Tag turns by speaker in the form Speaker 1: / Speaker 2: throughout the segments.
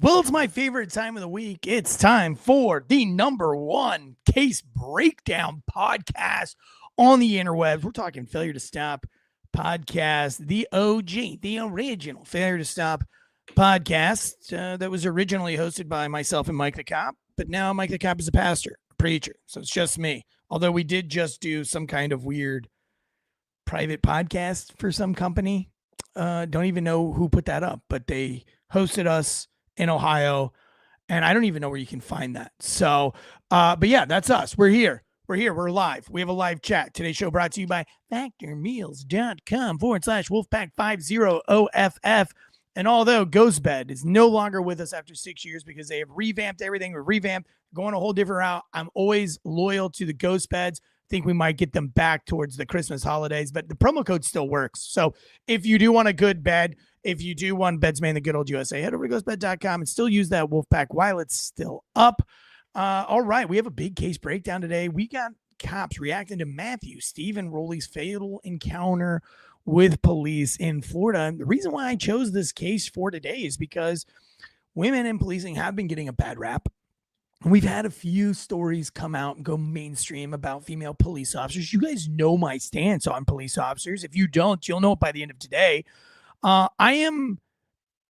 Speaker 1: Well, it's my favorite time of the week. It's time for the number one case breakdown podcast on the interwebs. We're talking Failure to Stop podcast, the OG, the original Failure to Stop podcast that was originally hosted by myself and Mike the Cop. But now Mike the Cop is a pastor, a preacher. So it's just me. Although we did just do some kind of weird private podcast for some company. Don't even know who put that up, but they hosted us in Ohio, and I don't even know where you can find that. So, but yeah, that's us. We're here. We're live. We have a live chat. Today's show brought to you by factormeals.com/Wolfpack50OFF. And although Ghostbed is no longer with us after 6 years because they have revamped everything, going a whole different route, I'm always loyal to the Ghostbeds. Think we might get them back towards the Christmas holidays, but the promo code still works. So if you do want a good bed, if you do want beds made in the good old USA, head over to ghostbed.com and still use that Wolfpack while it's still up. All right, we have a big case breakdown today. We got cops reacting to Matthew Rollie's fatal encounter with police in Florida. And the reason why I chose this case for today is because women in policing have been getting a bad rap. We've had a few stories come out and go mainstream about female police officers. You guys know my stance on police officers. If you don't, you'll know it by the end of today. I am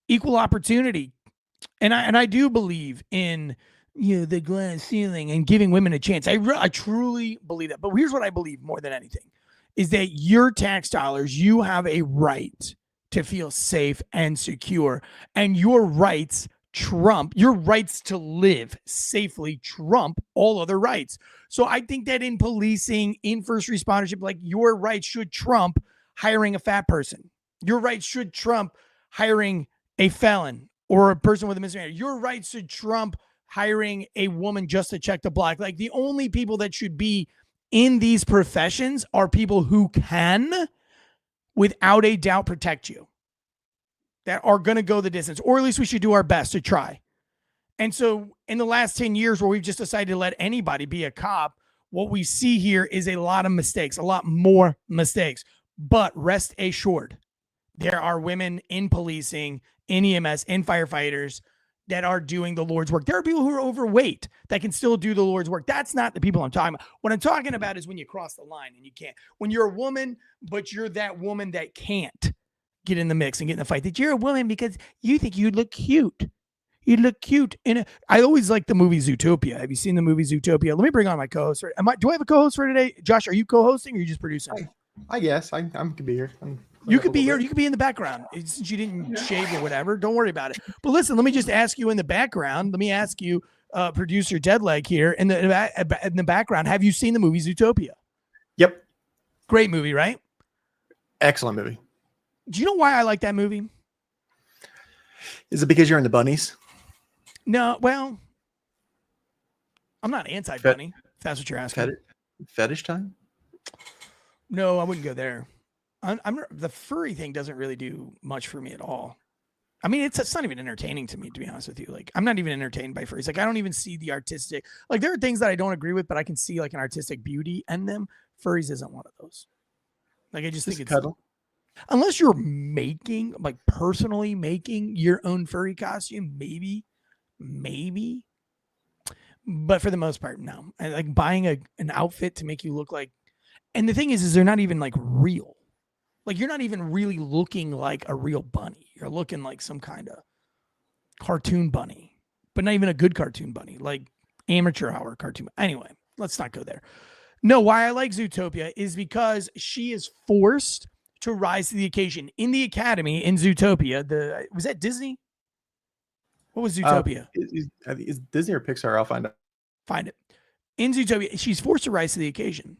Speaker 1: equal opportunity, and I do believe in the glass ceiling and giving women a chance. I truly believe that. But here's what I believe more than anything is that your tax dollars, you have a right to feel safe and secure, and your rights to live safely trump all other rights. So I think that in policing, in first respondership, like your rights should trump hiring a fat person. Your rights should trump hiring a felon or a person with a misdemeanor. Your rights should trump hiring a woman just to check the block. Like the only people that should be in these professions are people who can, without a doubt, protect you, that are going to go the distance, or at least we should do our best to try. And so in the last 10 years where we've just decided to let anybody be a cop, what we see here is a lot of mistakes, a lot more mistakes. But rest assured, there are women in policing, in EMS, in firefighters that are doing the Lord's work. There are people who are overweight that can still do the Lord's work. That's not the people I'm talking about. What I'm talking about is when you cross the line and you can't. When you're a woman, but you're that woman that can't get in the mix and get in the fight, that you're a woman because you think you'd look cute. You'd look cute. I always like the movie Zootopia. Have you seen the movie Zootopia? Let me bring on my co-host. Do I have a co-host for today? Josh, are you co-hosting or are you just producing?
Speaker 2: I guess I could be here.
Speaker 1: You could be here. You could be in the background. Since you didn't shave or whatever, don't worry about it. But listen, let me just ask you in the background. Let me ask you, producer Deadleg here in the background. Have you seen the movie Zootopia?
Speaker 2: Yep.
Speaker 1: Great movie, right?
Speaker 2: Excellent movie.
Speaker 1: Do you know why I like that movie?
Speaker 2: Is it because you're in the bunnies?
Speaker 1: No, well, I'm not anti-bunny, if that's what you're asking.
Speaker 2: Fetish time?
Speaker 1: No, I wouldn't go there. The furry thing doesn't really do much for me at all. I mean, it's not even entertaining to me, to be honest with you. Like, I'm not even entertained by furries. Like, I don't even see the artistic. Like, there are things that I don't agree with, but I can see like an artistic beauty in them. Furries isn't one of those. Like, I just think it's
Speaker 2: cuddle.
Speaker 1: Unless you're personally making your own furry costume, maybe. But for the most part, no. I like buying an outfit to make you look like. And the thing is they're not even like real. Like you're not even really looking like a real bunny. You're looking like some kind of cartoon bunny, but not even a good cartoon bunny, like amateur hour cartoon. Anyway, let's not go there. No, why I like Zootopia is because she is forced to rise to the occasion. In the academy in Zootopia, was that Disney? What was Zootopia?
Speaker 2: Is Disney or Pixar? I'll find out.
Speaker 1: Find it. In Zootopia, she's forced to rise to the occasion.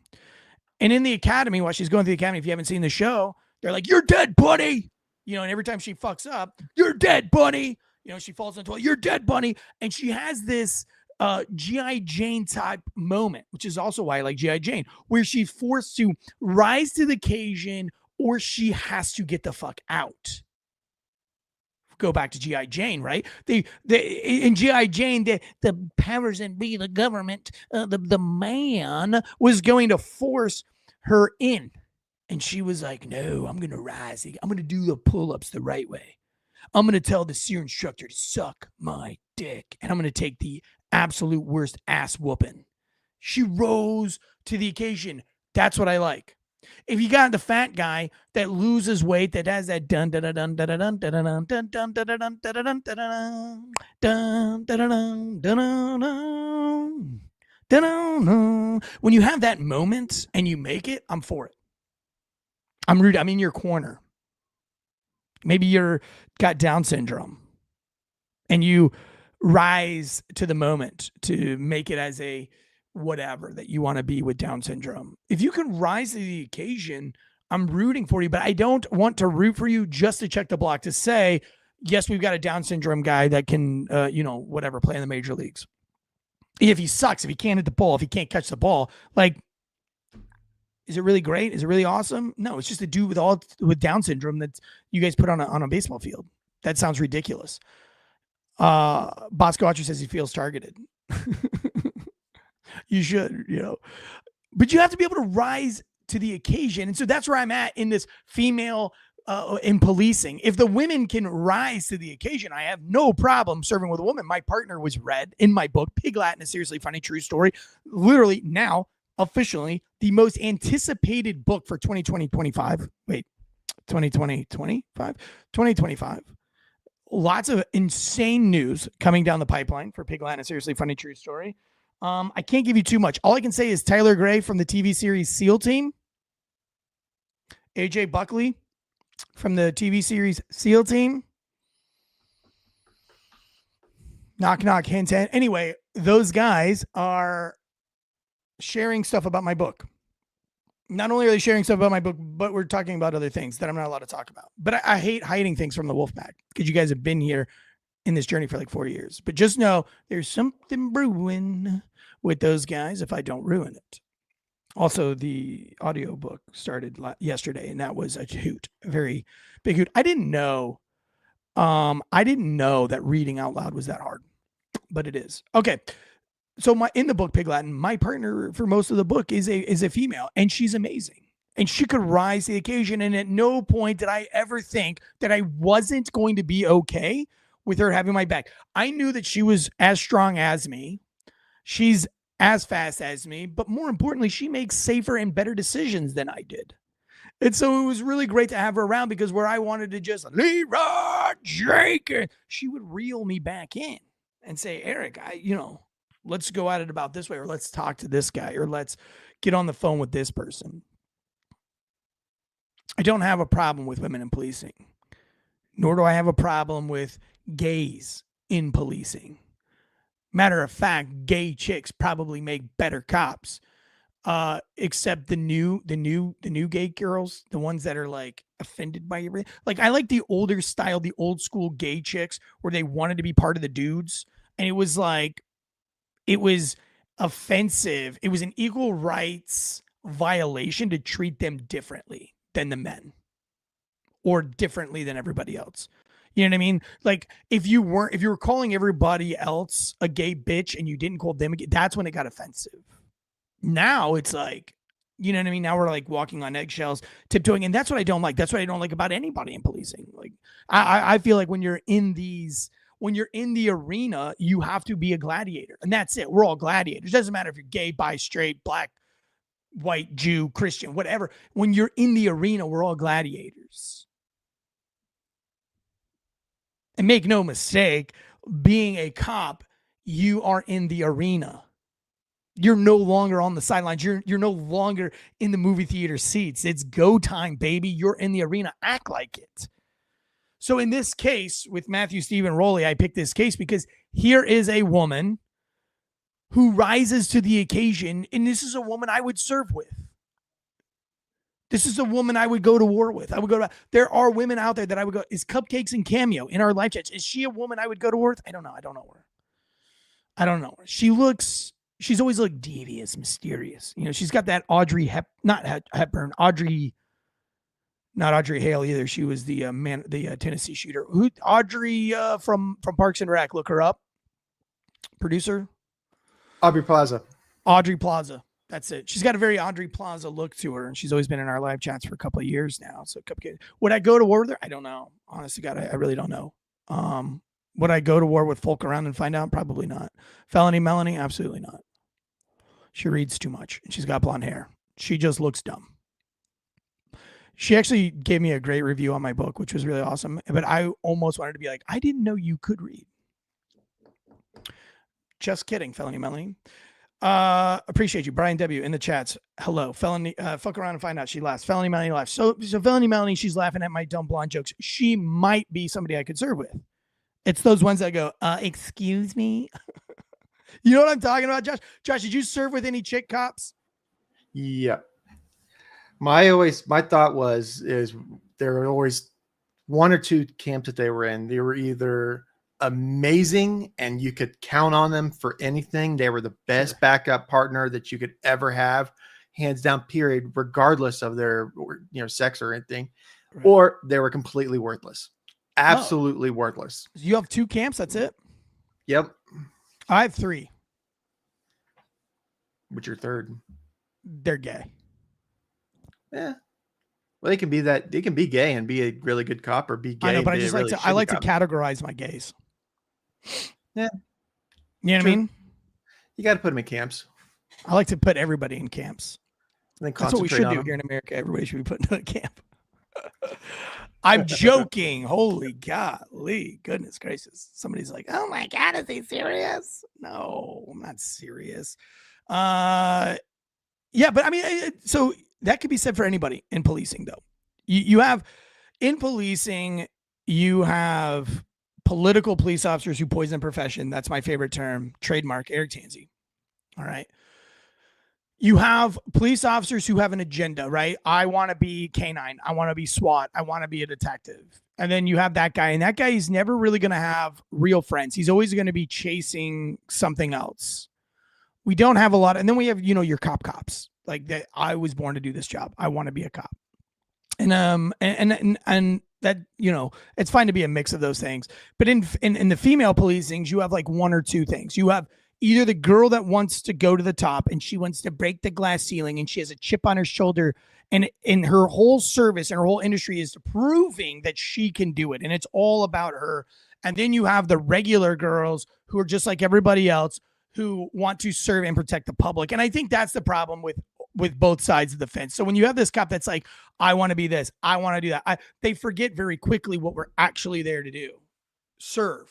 Speaker 1: And in the academy, while she's going through the academy, if you haven't seen the show, they're like, "You're dead, bunny." And every time she fucks up, "You're dead, bunny." She falls into it. "You're dead, bunny." And she has this G.I. Jane type moment, which is also why I like G.I. Jane, where she's forced to rise to the occasion or she has to get the fuck out. Go back to G.I. Jane, right? In G.I. Jane, the powers that be, the government, the man was going to force her in. And she was like, "No, I'm going to rise. I'm going to do the pull-ups the right way. I'm going to tell the SEER instructor to suck my dick, and I'm going to take the absolute worst ass whooping. She rose to the occasion. That's what I like. If you got the fat guy that loses weight, that has that dun dun dun dun dun dun dun dun dun dun dun dun dun dun dun dun dun, when you have that moment and you make it, I'm for it. I'm rude. I'm in your corner. Maybe you're got Down syndrome and you rise to the moment to make it as a whatever that you want to be with Down syndrome. If you can rise to the occasion, I'm rooting for you, but I don't want to root for you just to check the block to say, yes, we've got a Down syndrome guy that can, whatever, play in the major leagues. If he sucks, if he can't hit the ball, if he can't catch the ball, like, is it really great? Is it really awesome? No, it's just a dude with Down syndrome that you guys put on a baseball field. That sounds ridiculous. Bosco Archer says he feels targeted. You should, but you have to be able to rise to the occasion. And so that's where I'm at in this female in policing. If the women can rise to the occasion, I have no problem serving with a woman. My partner was read in my book, Pig Latin, a seriously funny true story. Literally now, officially, the most anticipated book for 2025. Wait, 2025. Lots of insane news coming down the pipeline for Pig Latin, a seriously funny true story. I can't give you too much. All I can say is Tyler Gray from the TV series SEAL Team. AJ Buckley from the TV series SEAL Team. Knock, knock, hint, hint. Anyway, those guys are sharing stuff about my book. Not only are they sharing stuff about my book, but we're talking about other things that I'm not allowed to talk about. But I hate hiding things from the Wolfpack because you guys have been here in this journey for like 4 years. But just know there's something brewing with those guys if I don't ruin it. Also, the audiobook started yesterday, and that was a hoot, a very big hoot. I didn't know that reading out loud was that hard, but it is. Okay. So in the book Pig Latin, my partner for most of the book is a female, and she's amazing. And she could rise to the occasion. And at no point did I ever think that I wasn't going to be okay with her having my back. I knew that she was as strong as me. She's as fast as me, but more importantly, she makes safer and better decisions than I did. And so it was really great to have her around because where I wanted to just Leroy Jenkins, she would reel me back in and say, Eric, let's go at it about this way, or let's talk to this guy, or let's get on the phone with this person. I don't have a problem with women in policing, nor do I have a problem with gays in policing. Matter of fact, gay chicks probably make better cops, except the new gay girls, the ones that are like offended by everything. Like I like the older style, the old school gay chicks where they wanted to be part of the dudes, and it was offensive. It was an equal rights violation to treat them differently than the men or differently than everybody else. You know what I mean? Like if you were calling everybody else a gay bitch and you didn't call them a gay, that's when it got offensive. Now it's like, you know what I mean? Now we're like walking on eggshells, tiptoeing. And that's what I don't like. That's what I don't like about anybody in policing. Like I feel like when you're in the arena, you have to be a gladiator. And that's it. We're all gladiators. It doesn't matter if you're gay, bi, straight, black, white, Jew, Christian, whatever. When you're in the arena, we're all gladiators. And make no mistake, being a cop, you are in the arena. You're no longer on the sidelines. You're no longer in the movie theater seats. It's go time, baby. You're in the arena. Act like it. So in this case with Matthew Stephen Rollie, I picked this case because here is a woman who rises to the occasion, and this is a woman I would serve with. This is a woman I would go to war with. There are women out there that I would go. Is Cupcakes and Cameo in our live chats? Is she a woman I would go to war with? I don't know. I don't know her. She's always looked devious, mysterious. She's got that not Audrey Hale either. She was the Tennessee shooter. Audrey from Parks and Rec. Look her up. Producer.
Speaker 2: Aubrey Plaza.
Speaker 1: Audrey Plaza. That's it. She's got a very Audrey Plaza look to her, and she's always been in our live chats for a couple of years now. So, would I go to war with her? I don't know. Honestly, God, I really don't know. Would I go to war with folk around and find out? Probably not. Felony Melanie? Absolutely not. She reads too much, and she's got blonde hair. She just looks dumb. She actually gave me a great review on my book, which was really awesome. But I almost wanted to be like, I didn't know you could read. Just kidding, Felony Melanie. Appreciate you, Brian W. in the chats. Hello, felony. Fuck around and find out. She laughs. Felony Melanie laughs. So Felony Melanie, she's laughing at my dumb blonde jokes. She might be somebody I could serve with. It's those ones that go, excuse me. You know what I'm talking about, Josh? Josh, did you serve with any chick cops?
Speaker 2: Yeah. My thought is there were always one or two camps that they were in. They were either amazing and you could count on them for anything. They were the best backup partner that you could ever have, hands down, period, regardless of their sex or anything. Right. Or they were completely worthless. Absolutely worthless.
Speaker 1: You have two camps, that's it?
Speaker 2: Yep.
Speaker 1: I have three.
Speaker 2: What's your third?
Speaker 1: They're gay.
Speaker 2: Yeah. Well, they can be that. They can be gay and be a really good cop, or be gay.
Speaker 1: I know, but I like to categorize my gays.
Speaker 2: Yeah.
Speaker 1: You know what I mean?
Speaker 2: You got to put them in camps.
Speaker 1: I like to put everybody in camps.
Speaker 2: And then
Speaker 1: that's what we should do here in America. Everybody should be put into a camp. I'm joking. Holy golly, goodness gracious. Somebody's like, oh my God, is he serious? No, I'm not serious. Yeah, but I mean, so that could be said for anybody in policing, though. You have, in policing, you have political police officers who poison the profession. That's my favorite term. Trademark, Eric Tansey. All right. You have police officers who have an agenda, right? I want to be canine. I want to be SWAT. I want to be a detective. And then you have that guy, and that guy is never really going to have real friends. He's always going to be chasing something else. We don't have a lot. And then we have, your cops. Like that, I was born to do this job. I want to be a cop. And that, it's fine to be a mix of those things. But in the female policing, you have like one or two things. You have either the girl that wants to go to the top and she wants to break the glass ceiling and she has a chip on her shoulder, and in her whole service and her whole industry is proving that she can do it. And it's all about her. And then you have the regular girls who are just like everybody else, who want to serve and protect the public. And I think that's the problem with both sides of the fence. So when you have this cop that's like, I want to be this, I want to do that, they forget very quickly what we're actually there to do. Serve.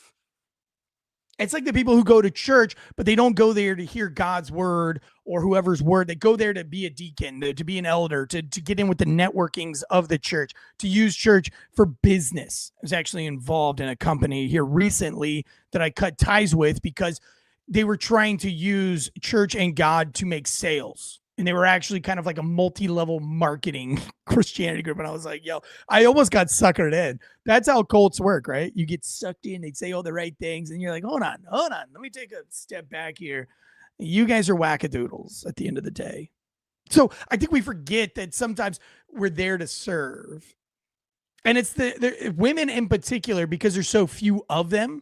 Speaker 1: It's like the people who go to church, but they don't go there to hear God's word or whoever's word. They go there to be a deacon, to be an elder, to get in with the networkings of the church, to use church for business. I was actually involved in a company here recently that I cut ties with because they were trying to use church and God to make sales. And they were actually kind of like a multi-level marketing Christianity group. And I was like, yo, I almost got suckered in. That's how cults work, right? You get sucked in, they say all the right things. And you're like, hold on. Let me take a step back here. You guys are wackadoodles at the end of the day. So I think we forget that sometimes we're there to serve. And it's the women in particular, because there's so few of them.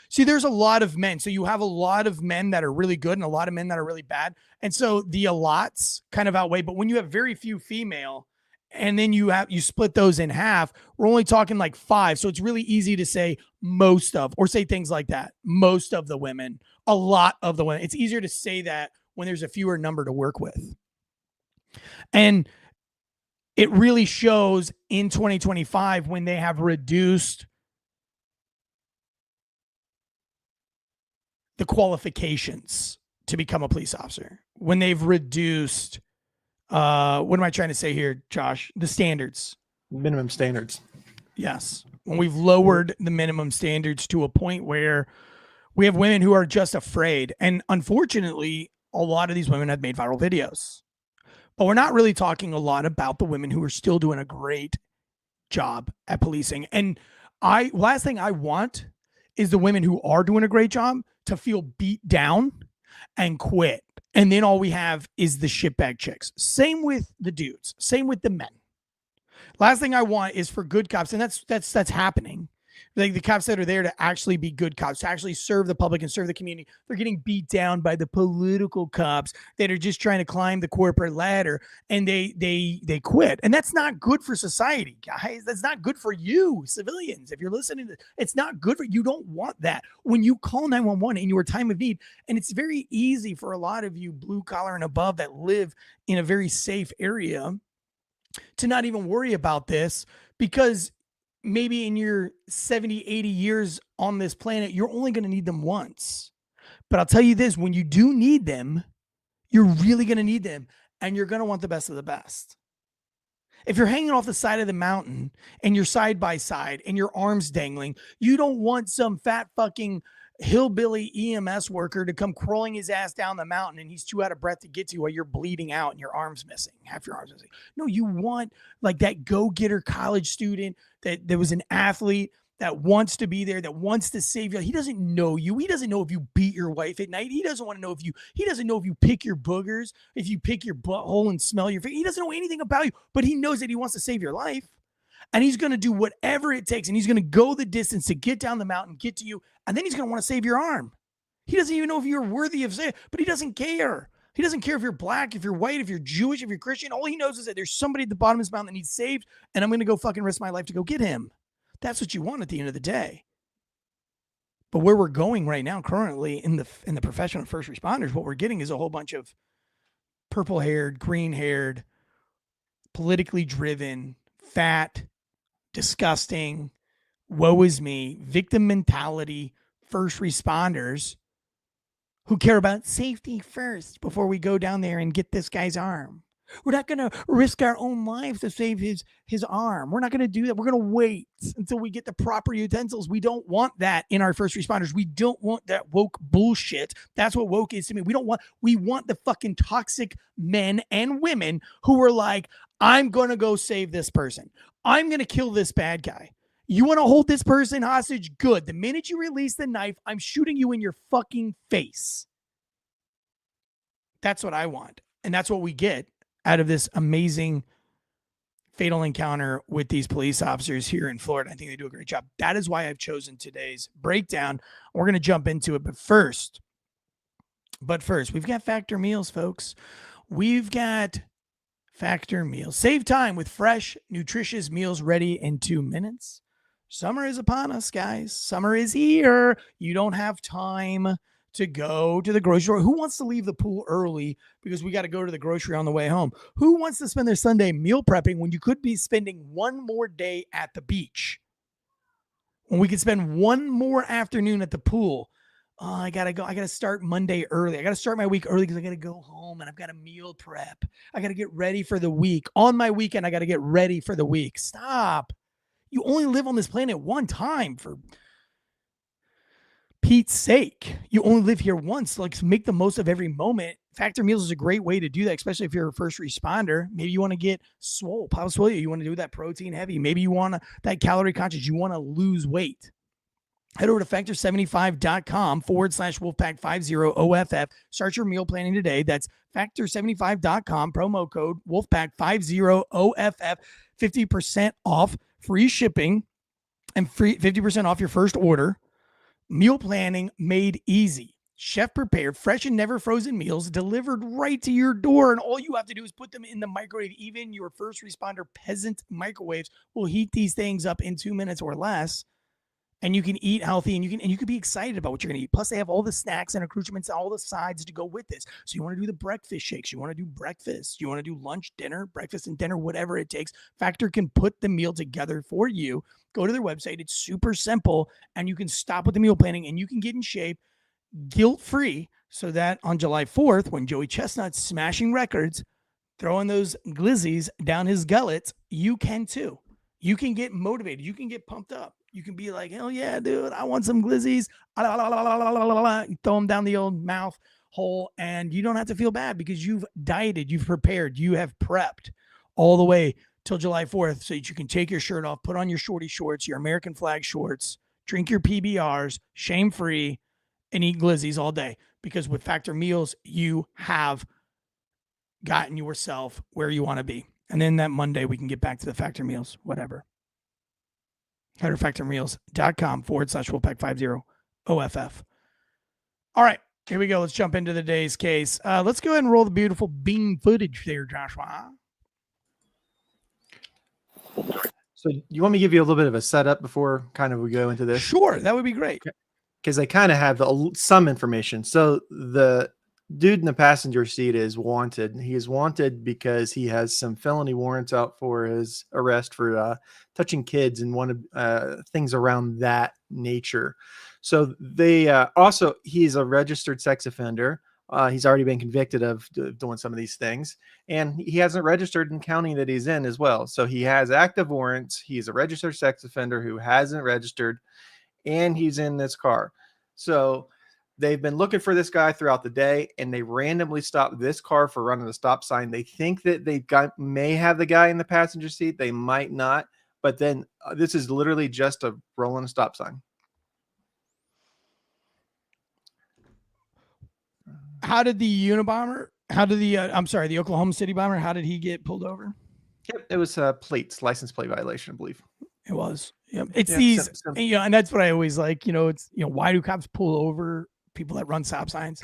Speaker 1: See, there's a lot of men. So you have a lot of men that are really good and a lot of men that are really bad. And so the allots kind of outweigh. But when you have very few female and then you split those in half, we're only talking like 5. So it's really easy to say most of, or say things like that. Most of the women, a lot of the women. It's easier to say that when there's a fewer number to work with. And it really shows in 2025 when they have reduced the qualifications to become a police officer, when they've reduced, what am I trying to say here, Josh? The standards.
Speaker 2: Minimum standards.
Speaker 1: Yes. When we've lowered the minimum standards to a point where we have women who are just afraid. And unfortunately, a lot of these women have made viral videos. But we're not really talking a lot about the women who are still doing a great job at policing. And last thing I want is the women who are doing a great job to feel beat down and quit. And then all we have is the shitbag chicks. Same with the dudes. Same with the men. Last thing I want is for good cops, and that's happening, Like the cops that are there to actually be good cops, to actually serve the public and serve the community. They're getting beat down by the political cops that are just trying to climb the corporate ladder, and they quit. And that's not good for society, guys. That's not good for you, civilians. If you're listening to, it's not good for you. Don't want that. When you call 911 in your time of need, and it's very easy for a lot of you blue collar and above that live in a very safe area to not even worry about this, because maybe in your 70, 80 years on this planet, you're only going to need them once. But I'll tell you this, when you do need them, you're really going to need them, and you're going to want the best of the best. If you're hanging off the side of the mountain and you're side by side and your arms dangling, you don't want some fat fucking hillbilly EMS worker to come crawling his ass down the mountain and he's too out of breath to get to you while you're bleeding out and your arm's missing, half your arm's missing. No, you want like that go-getter college student that was an athlete that wants to be there, that wants to save you. He doesn't know you. He doesn't know if you beat your wife at night. He doesn't want to know he doesn't know if you pick your boogers, if you pick your butthole and smell your face. He doesn't know anything about you, but he knows that he wants to save your life. And he's going to do whatever it takes. And he's going to go the distance to get down the mountain, get to you. And then he's going to want to save your arm. He doesn't even know if you're worthy of saving, but he doesn't care. He doesn't care if you're black, if you're white, if you're Jewish, if you're Christian. All he knows is that there's somebody at the bottom of this mountain that needs saved. And I'm going to go fucking risk my life to go get him. That's what you want at the end of the day. But where we're going right now, currently in the profession of first responders, what we're getting is a whole bunch of purple-haired, green-haired, politically driven, fat, disgusting, woe is me, victim mentality, first responders who care about safety first before we go down there and get this guy's arm. We're not going to risk our own lives to save his arm. We're not going to do that. We're going to wait until we get the proper utensils. We don't want that in our first responders. We don't want that woke bullshit. That's what woke is to me. We want the fucking toxic men and women who are like, I'm going to go save this person. I'm going to kill this bad guy. You want to hold this person hostage? Good. The minute you release the knife, I'm shooting you in your fucking face. That's what I want. And that's what we get out of this amazing fatal encounter with these police officers here in Florida. I think they do a great job. That is why I've chosen today's breakdown. We're going to jump into it. But first, we've got Factor meals, folks. We've got Factor meals. Save time with fresh, nutritious meals ready in 2 minutes. Summer is upon us, guys. Summer is here. You don't have time to go to the grocery store. Who wants to leave the pool early because we got to go to the grocery on the way home? Who wants to spend their Sunday meal prepping when you could be spending one more day at the beach? When we could spend one more afternoon at the pool. Oh, I got to go. I got to start Monday early. I got to start my week early because I got to go home and I've got to meal prep. I got to get ready for the week. On my weekend, I got to get ready for the week. Stop. You only live on this planet one time, for Pete's sake. You only live here once. Like, make the most of every moment. Factor meals is a great way to do that, especially if you're a first responder. Maybe you want to get swole, pop swole. You want to do that protein heavy. Maybe you want that calorie conscious. You want to lose weight. Head over to factor75.com/Wolfpack50OFF. Start your meal planning today. That's factor75.com, promo code Wolfpack50OFF. 50% off, free shipping, and 50% off your first order. Meal planning made easy. Chef prepared, fresh and never frozen meals delivered right to your door. And all you have to do is put them in the microwave. Even your first responder peasant microwaves will heat these things up in 2 minutes or less. And you can eat healthy, and you can be excited about what you're going to eat. Plus, they have all the snacks and accoutrements and all the sides to go with this. So you want to do the breakfast shakes. You want to do breakfast. You want to do lunch, dinner, breakfast, and dinner, whatever it takes. Factor can put the meal together for you. Go to their website. It's super simple, and you can stop with the meal planning, and you can get in shape guilt-free so that on July 4th, when Joey Chestnut's smashing records, throwing those glizzies down his gullet, you can too. You can get motivated. You can get pumped up. You can be like, hell yeah, dude, I want some glizzies. You throw them down the old mouth hole, and you don't have to feel bad because you've dieted, you've prepared, you have prepped all the way till July 4th so that you can take your shirt off, put on your shorty shorts, your American flag shorts, drink your PBRs, shame-free, and eat glizzies all day. Because with Factor meals, you have gotten yourself where you want to be. And then that Monday, we can get back to the Factor meals, whatever. HunterFactorMeals.com/Wolfpack50 OFF. All right, here we go. Let's jump into the day's case. Let's go ahead and roll the beautiful bean footage there, Joshua.
Speaker 2: So you want me to give you a little bit of a setup before kind of we go into this?
Speaker 1: Sure, that would be great.
Speaker 2: Because I kind of have some information. So the dude in the passenger seat is wanted. He is wanted because he has some felony warrants out for his arrest for touching kids and one of things around that nature. So they also, he's a registered sex offender. He's already been convicted of doing some of these things, and he hasn't registered in county that he's in as well. So he has active warrants. He's a registered sex offender who hasn't registered, and he's in this car. So they've been looking for this guy throughout the day, and they randomly stopped this car for running a stop sign. They think that may have the guy in the passenger seat. They might not, but then this is literally just a rolling a stop sign.
Speaker 1: How did the Unabomber, the Oklahoma City bomber, how did he get pulled over?
Speaker 2: Yep, it was license plate violation, I believe.
Speaker 1: It was. Yep. It's and that's what I always like, why do cops pull over people that run stop signs?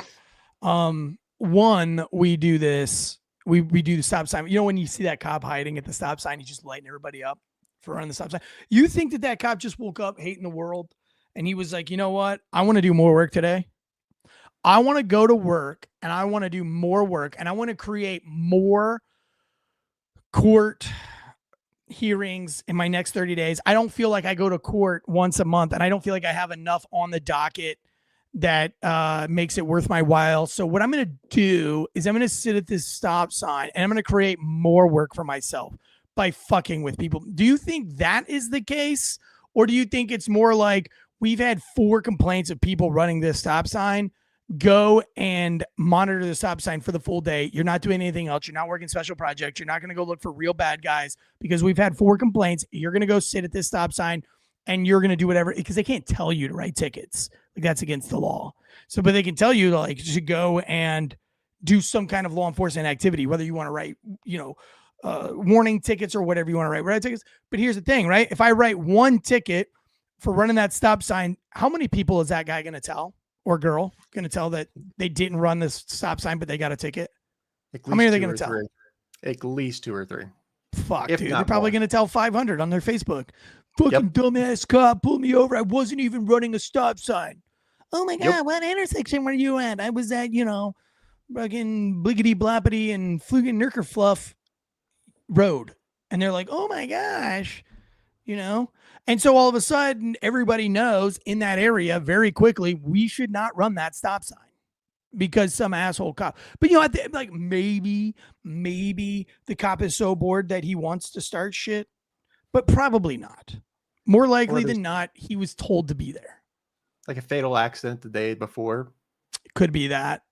Speaker 1: One, we do this, we do the stop sign. When you see that cop hiding at the stop sign, he's just lighting everybody up for running the stop sign. You think that cop just woke up hating the world and he was like, you know what? I want to do more work today. I want to go to work and I want to do more work and I want to create more court hearings in my next 30 days. I don't feel like I go to court once a month and I don't feel like I have enough on the docket that makes it worth my while. So what I'm going to do is I'm going to sit at this stop sign and I'm going to create more work for myself by fucking with people. Do you think that is the case? Or do you think it's more like we've had 4 complaints of people running this stop sign? Go and monitor the stop sign for the full day. You're not doing anything else. You're not working special projects. You're not going to go look for real bad guys because we've had 4 complaints. You're going to go sit at this stop sign and you're going to do whatever, because they can't tell you to write tickets. Like, that's against the law. So, but they can tell you to to go and do some kind of law enforcement activity, whether you want to write, warning tickets or whatever you want to write tickets. But here's the thing, right? If I write 1 ticket for running that stop sign, how many people is that guy going to tell? Or girl going to tell that they didn't run this stop sign, but they got a ticket? How many are they going to tell?
Speaker 2: 3. At least 2 or 3.
Speaker 1: Fuck, dude. They're probably going to tell 500 on their Facebook. Fucking dumbass cop pulled me over. I wasn't even running a stop sign. Oh my God, what intersection were you at? I was at, fucking bliggity bloppity and flugen nurker fluff road. And they're like, oh my gosh, And so all of a sudden, everybody knows in that area very quickly, we should not run that stop sign because some asshole cop. But maybe the cop is so bored that he wants to start shit, but probably not. More likely than not, he was told to be there. Like
Speaker 2: a fatal accident the day before.
Speaker 1: Could be that,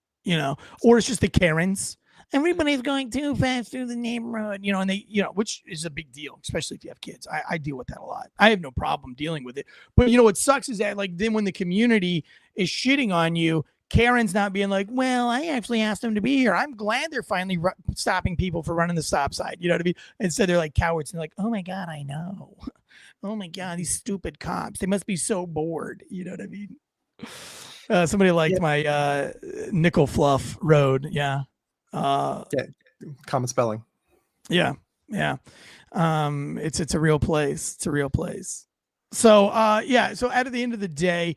Speaker 1: or it's just the Karens. Everybody's going too fast through the neighborhood, and they, which is a big deal, especially if you have kids. I deal with that a lot. I have no problem dealing with it. But what sucks is that then when the community is shitting on you, Karen's not being like, well, I actually asked them to be here. I'm glad they're finally stopping people for running the stop sign. You know what I mean? Instead, they're like cowards and like, oh my God, I know. Oh my God, these stupid cops. They must be so bored. You know what I mean? Somebody liked my nickel fluff road. Yeah.
Speaker 2: Common spelling.
Speaker 1: Yeah. It's a real place. It's a real place. So so at the end of the day,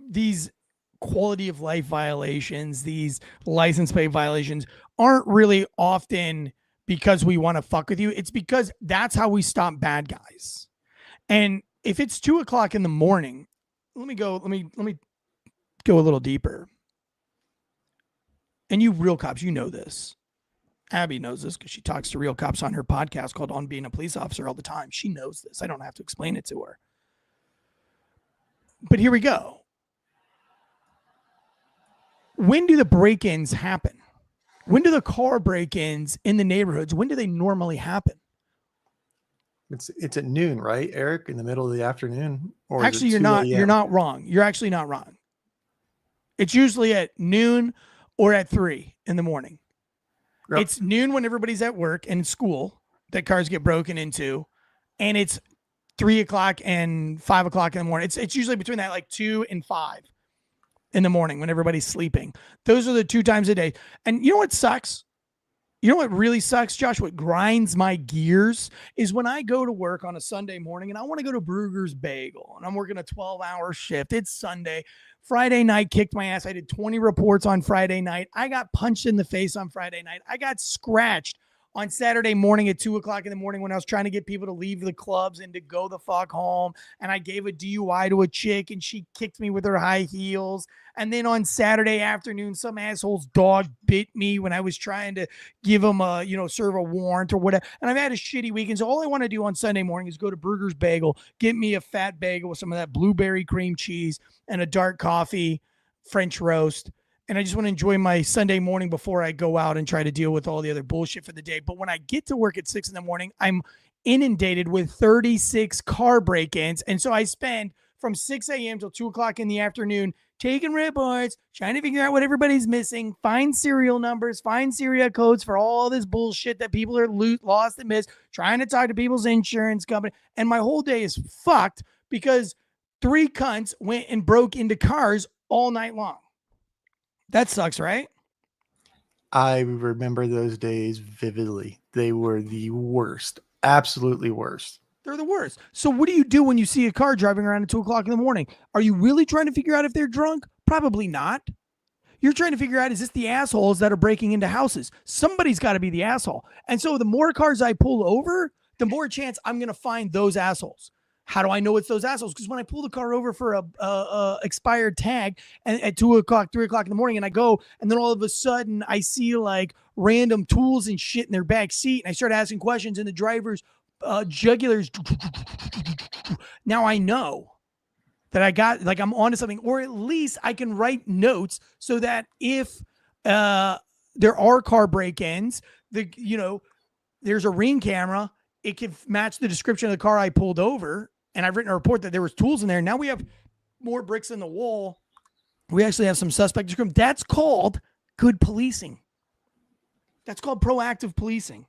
Speaker 1: these quality of life violations, these license plate violations aren't really often because we want to fuck with you. It's because that's how we stop bad guys. And if it's 2:00 in the morning, let me go a little deeper. And you real cops, you know this. Abby knows this because she talks to real cops on her podcast called On Being a Police Officer all the time. She knows this. I don't have to explain it to her. But here we go. When do the break-ins happen? When do the car break-ins in the neighborhoods, when do they normally happen?
Speaker 2: It's at noon, right, Eric? In the middle of the afternoon? Or
Speaker 1: actually, you're not wrong. You're actually not wrong. It's usually at noon or at 3 in the morning. Yep. It's noon when everybody's at work and school that cars get broken into. And it's 3 o'clock and 5 o'clock in the morning. It's usually between that, like 2 and 5 in the morning when everybody's sleeping. Those are the 2 times a day. And you know what sucks? You know what really sucks, Josh? What grinds my gears is when I go to work on a Sunday morning and I want to go to Brugger's Bagel and I'm working a 12-hour shift. It's Sunday. Friday night kicked my ass. I did 20 reports on Friday night. I got punched in the face on Friday night. I got scratched on Saturday morning at 2 o'clock in the morning when I was trying to get people to leave the clubs and to go the fuck home. And I gave a DUI to a chick and she kicked me with her high heels. And then on Saturday afternoon, some asshole's dog bit me when I was trying to give him a, serve a warrant or whatever. And I've had a shitty weekend. So all I want to do on Sunday morning is go to Brugger's Bagel, get me a fat bagel with some of that blueberry cream cheese and a dark coffee, French roast. And I just want to enjoy my Sunday morning before I go out and try to deal with all the other bullshit for the day. But when I get to work at 6 in the morning, I'm inundated with 36 car break-ins. And so I spend from 6 a.m. till 2 o'clock in the afternoon taking reports, trying to figure out what everybody's missing, find serial numbers, find serial codes for all this bullshit that people are lost and missed, trying to talk to people's insurance company. And my whole day is fucked because 3 cunts went and broke into cars all night long. That sucks, right?
Speaker 2: I remember those days vividly. They were the worst. Absolutely worst.
Speaker 1: They're the worst. So what do you do when you see a car driving around at 2 o'clock in the morning? Are you really trying to figure out if they're drunk? Probably not. You're trying to figure out, is this the assholes that are breaking into houses? Somebody's got to be the asshole. And so the more cars I pull over, the more chance I'm going to find those assholes. How do I know it's those assholes? Because when I pull the car over for a expired tag and at 2 o'clock, 3 o'clock in the morning, and I go, and then all of a sudden I see like random tools and shit in their back seat, and I start asking questions, and the driver's jugulars. Now I know that I got, like, I'm onto something, or at least I can write notes so that if there are car break-ins, there's a ring camera, it can match the description of the car I pulled over. And I've written a report that there was tools in there. Now we have more bricks in the wall. We actually have some suspect description. That's called good policing. That's called proactive policing.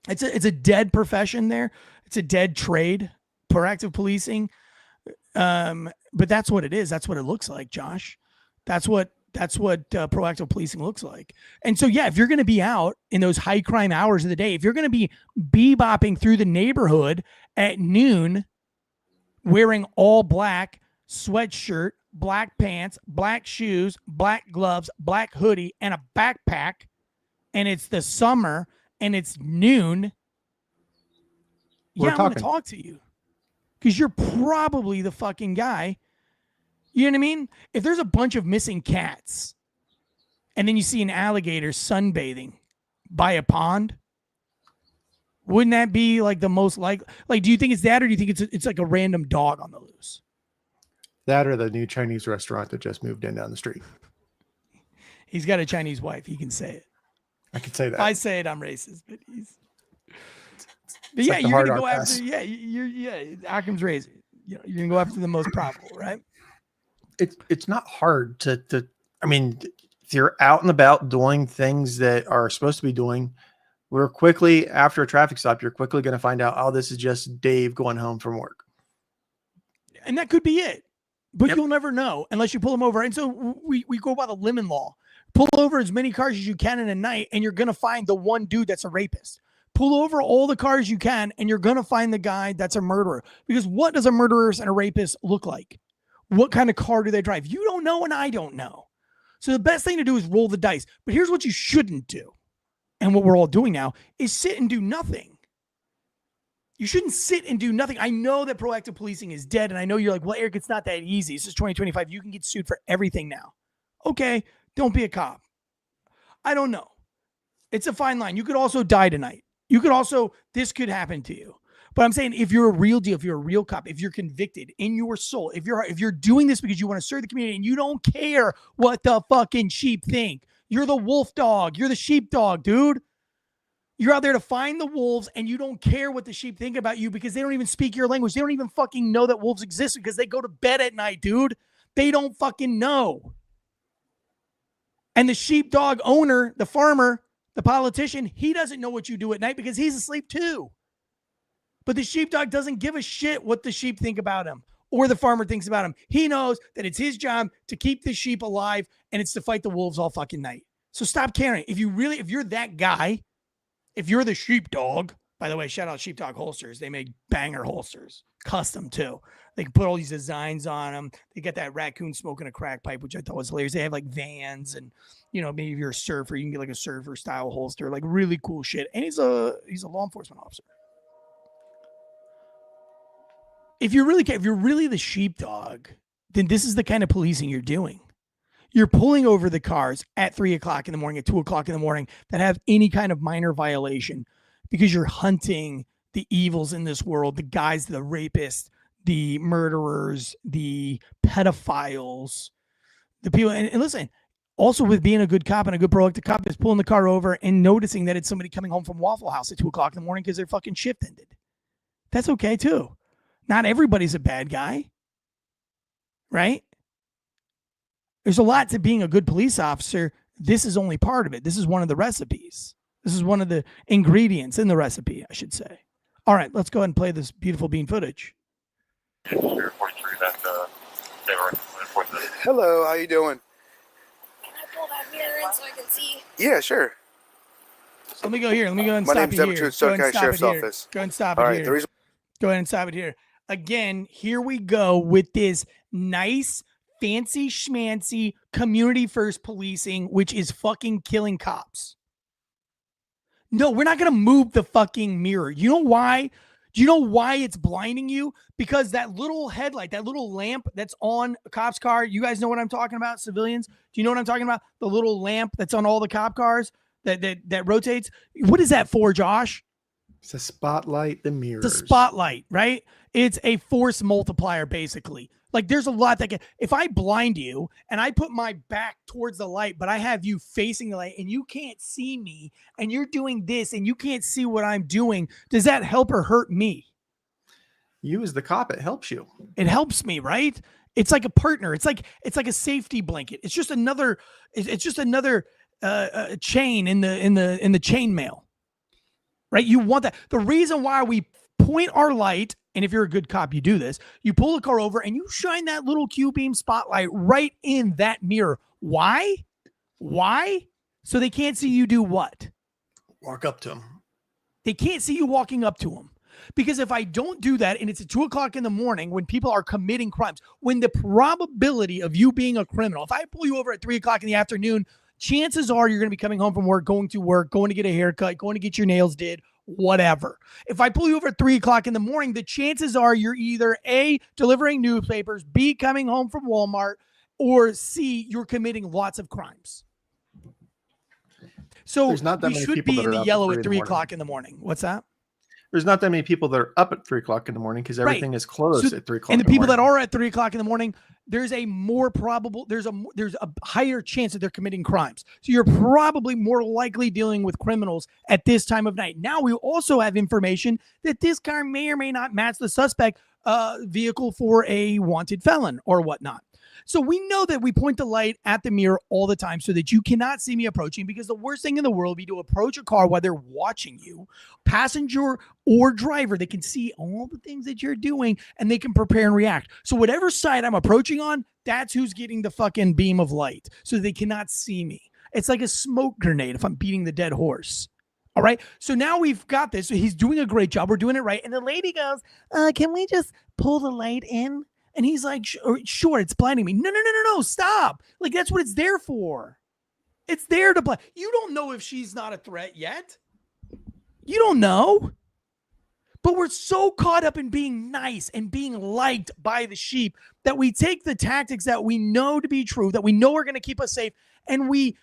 Speaker 1: It's a dead profession there. It's a dead trade, proactive policing. But that's what it is. That's what it looks like, Josh. That's what proactive policing looks like. And so, yeah, if you're going to be out in those high crime hours of the day, if you're going to be bebopping through the neighborhood at noon, wearing all black sweatshirt, black pants, black shoes, black gloves, black hoodie, and a backpack, and it's the summer and it's noon, I want to talk to you because you're probably the fucking guy. You know what I mean? If there's a bunch of missing cats and then you see an alligator sunbathing by a pond, wouldn't that be like the most likely? Like, do you think it's that, or do you think it's like a random dog on the loose?
Speaker 2: That or the new Chinese restaurant that just moved in down the street.
Speaker 1: He's got a Chinese wife. He can say it.
Speaker 2: I can say that.
Speaker 1: If I say it, I'm racist, but he's. But yeah, like you're gonna go after. Occam's razor. You're gonna go after the most profitable, right?
Speaker 2: It's not hard to. I mean, if you're out and about doing things that are supposed to be doing, we're quickly after a traffic stop. You're quickly going to find out, oh, this is just Dave going home from work,
Speaker 1: and that could be it. But you'll never know unless you pull them over. And so we go by the lemon law. Pull over as many cars as you can in a night, and you're going to find the one dude that's a rapist. Pull over all the cars you can, and you're going to find the guy that's a murderer. Because what does a murderer and a rapist look like? What kind of car do they drive? You don't know, and I don't know. So the best thing to do is roll the dice. But here's what you shouldn't do. And what we're all doing now is sit and do nothing. You shouldn't sit and do nothing. I know that proactive policing is dead. And I know you're like, well, Eric, it's not that easy. This is 2025. You can get sued for everything now. Okay. Don't be a cop. I don't know. It's a fine line. You could also die tonight. You could also, this could happen to you. But I'm saying if you're a real deal, if you're a real cop, if you're convicted in your soul, if you're doing this because you want to serve the community and you don't care what the fucking sheep think, you're the wolf dog. You're the sheep dog, dude. You're out there to find the wolves and you don't care what the sheep think about you because they don't even speak your language. They don't even fucking know that wolves exist because they go to bed at night, dude. They don't fucking know. And the sheepdog owner, the farmer, the politician, he doesn't know what you do at night because he's asleep too. But the sheepdog doesn't give a shit what the sheep think about him or the farmer thinks about him. He knows that it's his job to keep the sheep alive and it's to fight the wolves all fucking night. So stop caring. If you're that guy, if you're the sheepdog, by the way, shout out Sheepdog Holsters. They make banger holsters, custom too. They can put all these designs on them. They got that raccoon smoking a crack pipe, which I thought was hilarious. They have like Vans and, maybe if you're a surfer, you can get like a surfer style holster, like really cool shit. And he's a law enforcement officer. If you're really the sheepdog, then this is the kind of policing you're doing. You're pulling over the cars at 3 o'clock in the morning, at 2 o'clock in the morning that have any kind of minor violation because you're hunting the evils in this world, the guys, the rapists, the murderers, the pedophiles, the people. And listen, also with being a good cop and a good proactive cop is pulling the car over and noticing that it's somebody coming home from Waffle House at 2 o'clock in the morning because their fucking shift ended. That's okay too. Not everybody's a bad guy, right? There's a lot to being a good police officer. This is only part of it. This is one of the recipes. This is one of the ingredients in the recipe, I should say. All right, let's go ahead and play this beautiful bean footage.
Speaker 3: Hello, how you doing?
Speaker 4: Can I pull that mirror in so I can see?
Speaker 3: Yeah, sure.
Speaker 1: So let me go here. Let me go and
Speaker 3: My
Speaker 1: stop
Speaker 3: name's
Speaker 1: it here.
Speaker 3: Deputy County Sheriff's Office.
Speaker 1: Go ahead and stop
Speaker 3: All
Speaker 1: it
Speaker 3: right,
Speaker 1: here.
Speaker 3: the reason
Speaker 1: Go ahead and stop it here. Again, here we go with this nice, fancy schmancy community first policing, which is fucking killing cops. No, we're not going to move the fucking mirror. You know why? Do you know why it's blinding you? Because that little headlight, that little lamp that's on a cop's car, you guys know what I'm talking about, civilians? Do you know what I'm talking about? The little lamp that's on all the cop cars that rotates. What is that for, Josh?
Speaker 2: It's a spotlight, the mirrors.
Speaker 1: The spotlight, right? It's a force multiplier, basically. Like there's a lot that if I blind you and I put my back towards the light, but I have you facing the light and you can't see me and you're doing this and you can't see what I'm doing, does that help or hurt me?
Speaker 2: You as the cop, it helps you.
Speaker 1: It helps me, right? It's like a partner. It's like a safety blanket. It's just another chain in the chain mail. Right? You want that. The reason why we point our light, and if you're a good cop, you do this, you pull the car over and you shine that little Q-beam spotlight right in that mirror. Why? So they can't see you do what?
Speaker 2: Walk up to them.
Speaker 1: They can't see you walking up to them. Because if I don't do that and it's at 2 o'clock in the morning when people are committing crimes, when the probability of you being a criminal, if I pull you over at 3 o'clock in the afternoon, chances are you're going to be coming home from work, going to work, going to get a haircut, going to get your nails did, whatever. If I pull you over at 3 o'clock in the morning, the chances are you're either A, delivering newspapers, B, coming home from Walmart, or C, you're committing lots of crimes. So we should be in the yellow at 3 o'clock in the morning. What's that?
Speaker 2: There's not that many people that are up at 3 o'clock in the morning because everything is closed at 3 o'clock.
Speaker 1: And the people that are at 3 o'clock in the morning, there's a higher chance that they're committing crimes. So you're probably more likely dealing with criminals at this time of night. Now we also have information that this car may or may not match the suspect vehicle for a wanted felon or whatnot. So we know that we point the light at the mirror all the time so that you cannot see me approaching, because the worst thing in the world would be to approach a car while they're watching you, passenger or driver. They can see all the things that you're doing and they can prepare and react. So whatever side I'm approaching on, that's who's getting the fucking beam of light so they cannot see me. It's like a smoke grenade if I'm beating the dead horse. All right. So now we've got this. So he's doing a great job. We're doing it right. And the lady goes, can we just pull the light in? And he's like, sure, it's blinding me. No, stop. Like, that's what it's there for. It's there to blind. You don't know if she's not a threat yet. You don't know. But we're so caught up in being nice and being liked by the sheep that we take the tactics that we know to be true, that we know are going to keep us safe, and we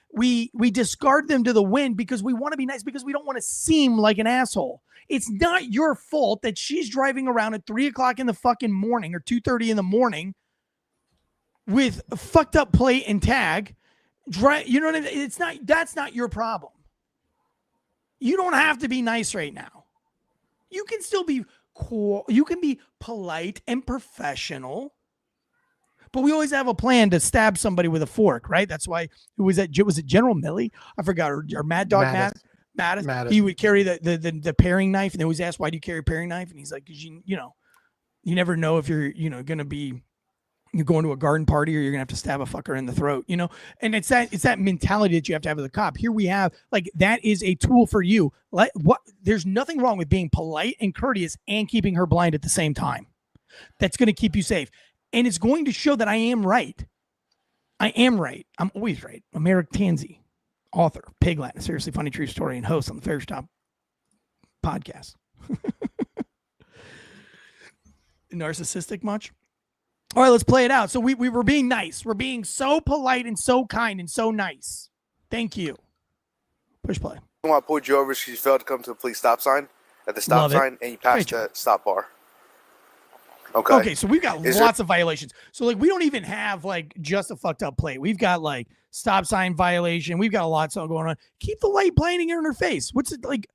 Speaker 1: discard them to the wind because we want to be nice, because we don't want to seem like an asshole. It's not your fault that she's driving around at 3 o'clock in the fucking morning or 2:30 in the morning with a fucked up plate and tag. You know what I mean? That's not your problem. You don't have to be nice right now. You can still be cool. You can be polite and professional, but we always have a plan to stab somebody with a fork, right? That's why was it General Milley? I forgot, or Mad Dog Matt.
Speaker 2: Mattis.
Speaker 1: He would carry the paring knife, and they always ask, why do you carry a paring knife? And he's like, because you never know if you're going to a garden party or you're gonna have to stab a fucker in the throat, and it's that mentality that you have to have as a cop. Here we have, like, that is a tool for you. There's nothing wrong with being polite and courteous and keeping her blind at the same time. That's going to keep you safe, and it's going to show that I am right. I'm always right. I'm Eric Tansey, author, Piglet, a seriously funny true story, and host on the Fair Stop podcast. Narcissistic much? All right, let's play it out. So we were being nice. We're being so polite and so kind and so nice. Thank you. Push play.
Speaker 3: I pulled you over because you failed to come to the police stop sign at the stop
Speaker 1: Love it.
Speaker 3: sign, and you passed the stop bar. Okay.
Speaker 1: Okay, so we've got lots of violations. So, like, we don't even have, like, just a fucked up plate. We've got, like, stop sign violation. We've got a lot going on. Keep the light blinding her in her face. What's it like?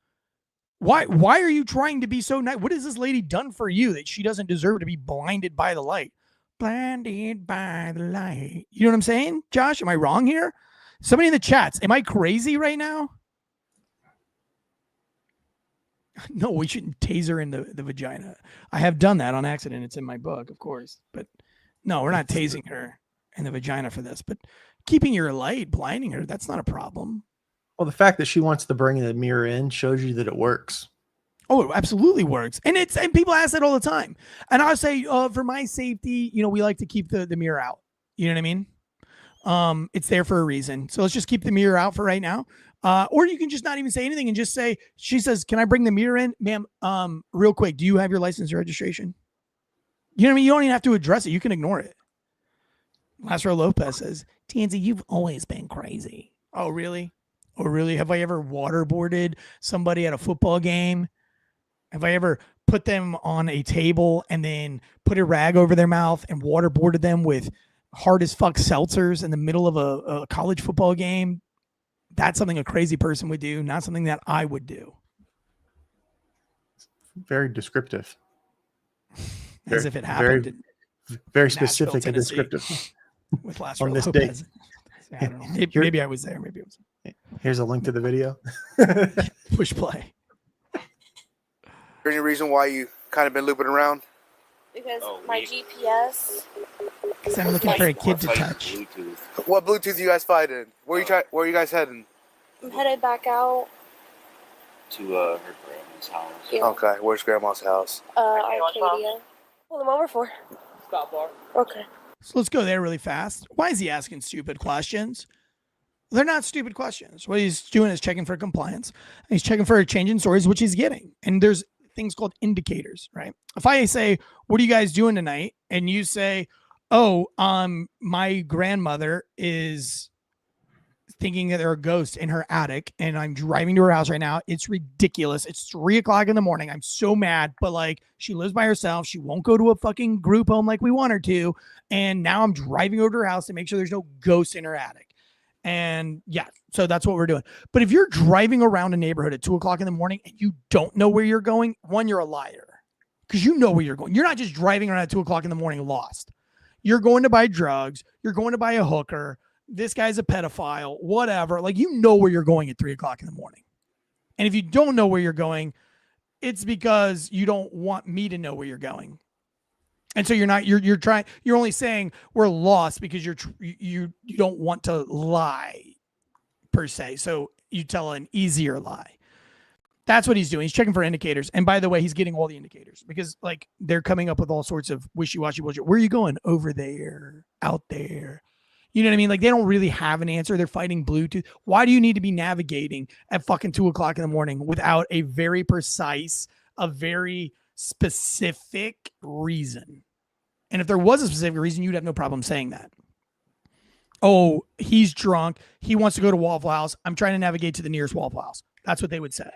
Speaker 1: Why are you trying to be so nice? What has this lady done for you that she doesn't deserve to be blinded by the light? Blinded by the light. You know what I'm saying, Josh? Am I wrong here? Somebody in the chats, am I crazy right now? No, we shouldn't tase her in the vagina. I have done that on accident. It's in my book, of course. But no, we're not tasing her in the vagina for this. But keeping your light, blinding her, that's not a problem.
Speaker 2: Well, the fact that she wants to bring the mirror in shows you that it works.
Speaker 1: Oh, it absolutely works. And people ask that all the time. And I'll say, for my safety, we like to keep the mirror out. You know what I mean? It's there for a reason. So let's just keep the mirror out for right now. Or you can just not even say anything and just say, she says, can I bring the mirror in? Ma'am, real quick, do you have your license or registration? You know what I mean? You don't even have to address it. You can ignore it. Lázaro Lopez says, Tansey, you've always been crazy. Oh, really? Oh, really? Have I ever waterboarded somebody at a football game? Have I ever put them on a table and then put a rag over their mouth and waterboarded them with hard as fuck seltzers in the middle of a college football game? That's something a crazy person would do, not something that I would do.
Speaker 2: Very descriptive.
Speaker 1: As if it happened.
Speaker 2: Very specific and descriptive.
Speaker 1: With Lázaro
Speaker 2: on this
Speaker 1: Lopez.
Speaker 2: date.
Speaker 1: I don't know. Maybe I was there. Maybe I was.
Speaker 2: Here's a link to the video.
Speaker 1: Push play.
Speaker 3: Is there any reason why you kind of been looping around?
Speaker 4: Because my GPS.
Speaker 1: Because I'm looking for a kid to touch.
Speaker 3: Bluetooth. What Bluetooth you guys fighting? Where are you guys heading?
Speaker 4: I'm headed back out.
Speaker 5: To her grandma's house.
Speaker 4: Yeah.
Speaker 3: Okay, where's grandma's house?
Speaker 4: Arcadia. Pull them over for.
Speaker 5: Stop bar.
Speaker 4: Okay.
Speaker 1: So let's go there really fast. Why is he asking stupid questions? They're not stupid questions. What he's doing is checking for compliance. And he's checking for a change in stories, which he's getting. And there's things called indicators, right? If I say, what are you guys doing tonight? And you say, oh, my grandmother is thinking that there are ghosts in her attic and I'm driving to her house right now. It's ridiculous. It's 3:00 in the morning. I'm so mad, but like she lives by herself. She won't go to a fucking group home like we want her to. And now I'm driving over to her house to make sure there's no ghosts in her attic. And yeah, so that's what we're doing. But if you're driving around a neighborhood at 2:00 in the morning and you don't know where you're going, one, you're a liar because you know where you're going. You're not just driving around at 2:00 in the morning lost. You're going to buy drugs. You're going to buy a hooker. This guy's a pedophile, whatever. Like, you know where you're going at 3:00 in the morning. And if you don't know where you're going, it's because you don't want me to know where you're going. And so you're only saying we're lost because you don't want to lie per se. So you tell an easier lie. That's what he's doing. He's checking for indicators. And by the way, he's getting all the indicators because like they're coming up with all sorts of wishy-washy bullshit. Where are you going? Over there, out there. You know what I mean? Like they don't really have an answer. They're fighting Bluetooth. Why do you need to be navigating at fucking 2:00 in the morning without a very precise, a very specific reason? And if there was a specific reason, you'd have no problem saying that. Oh, he's drunk. He wants to go to Waffle House. I'm trying to navigate to the nearest Waffle House. That's what they would say.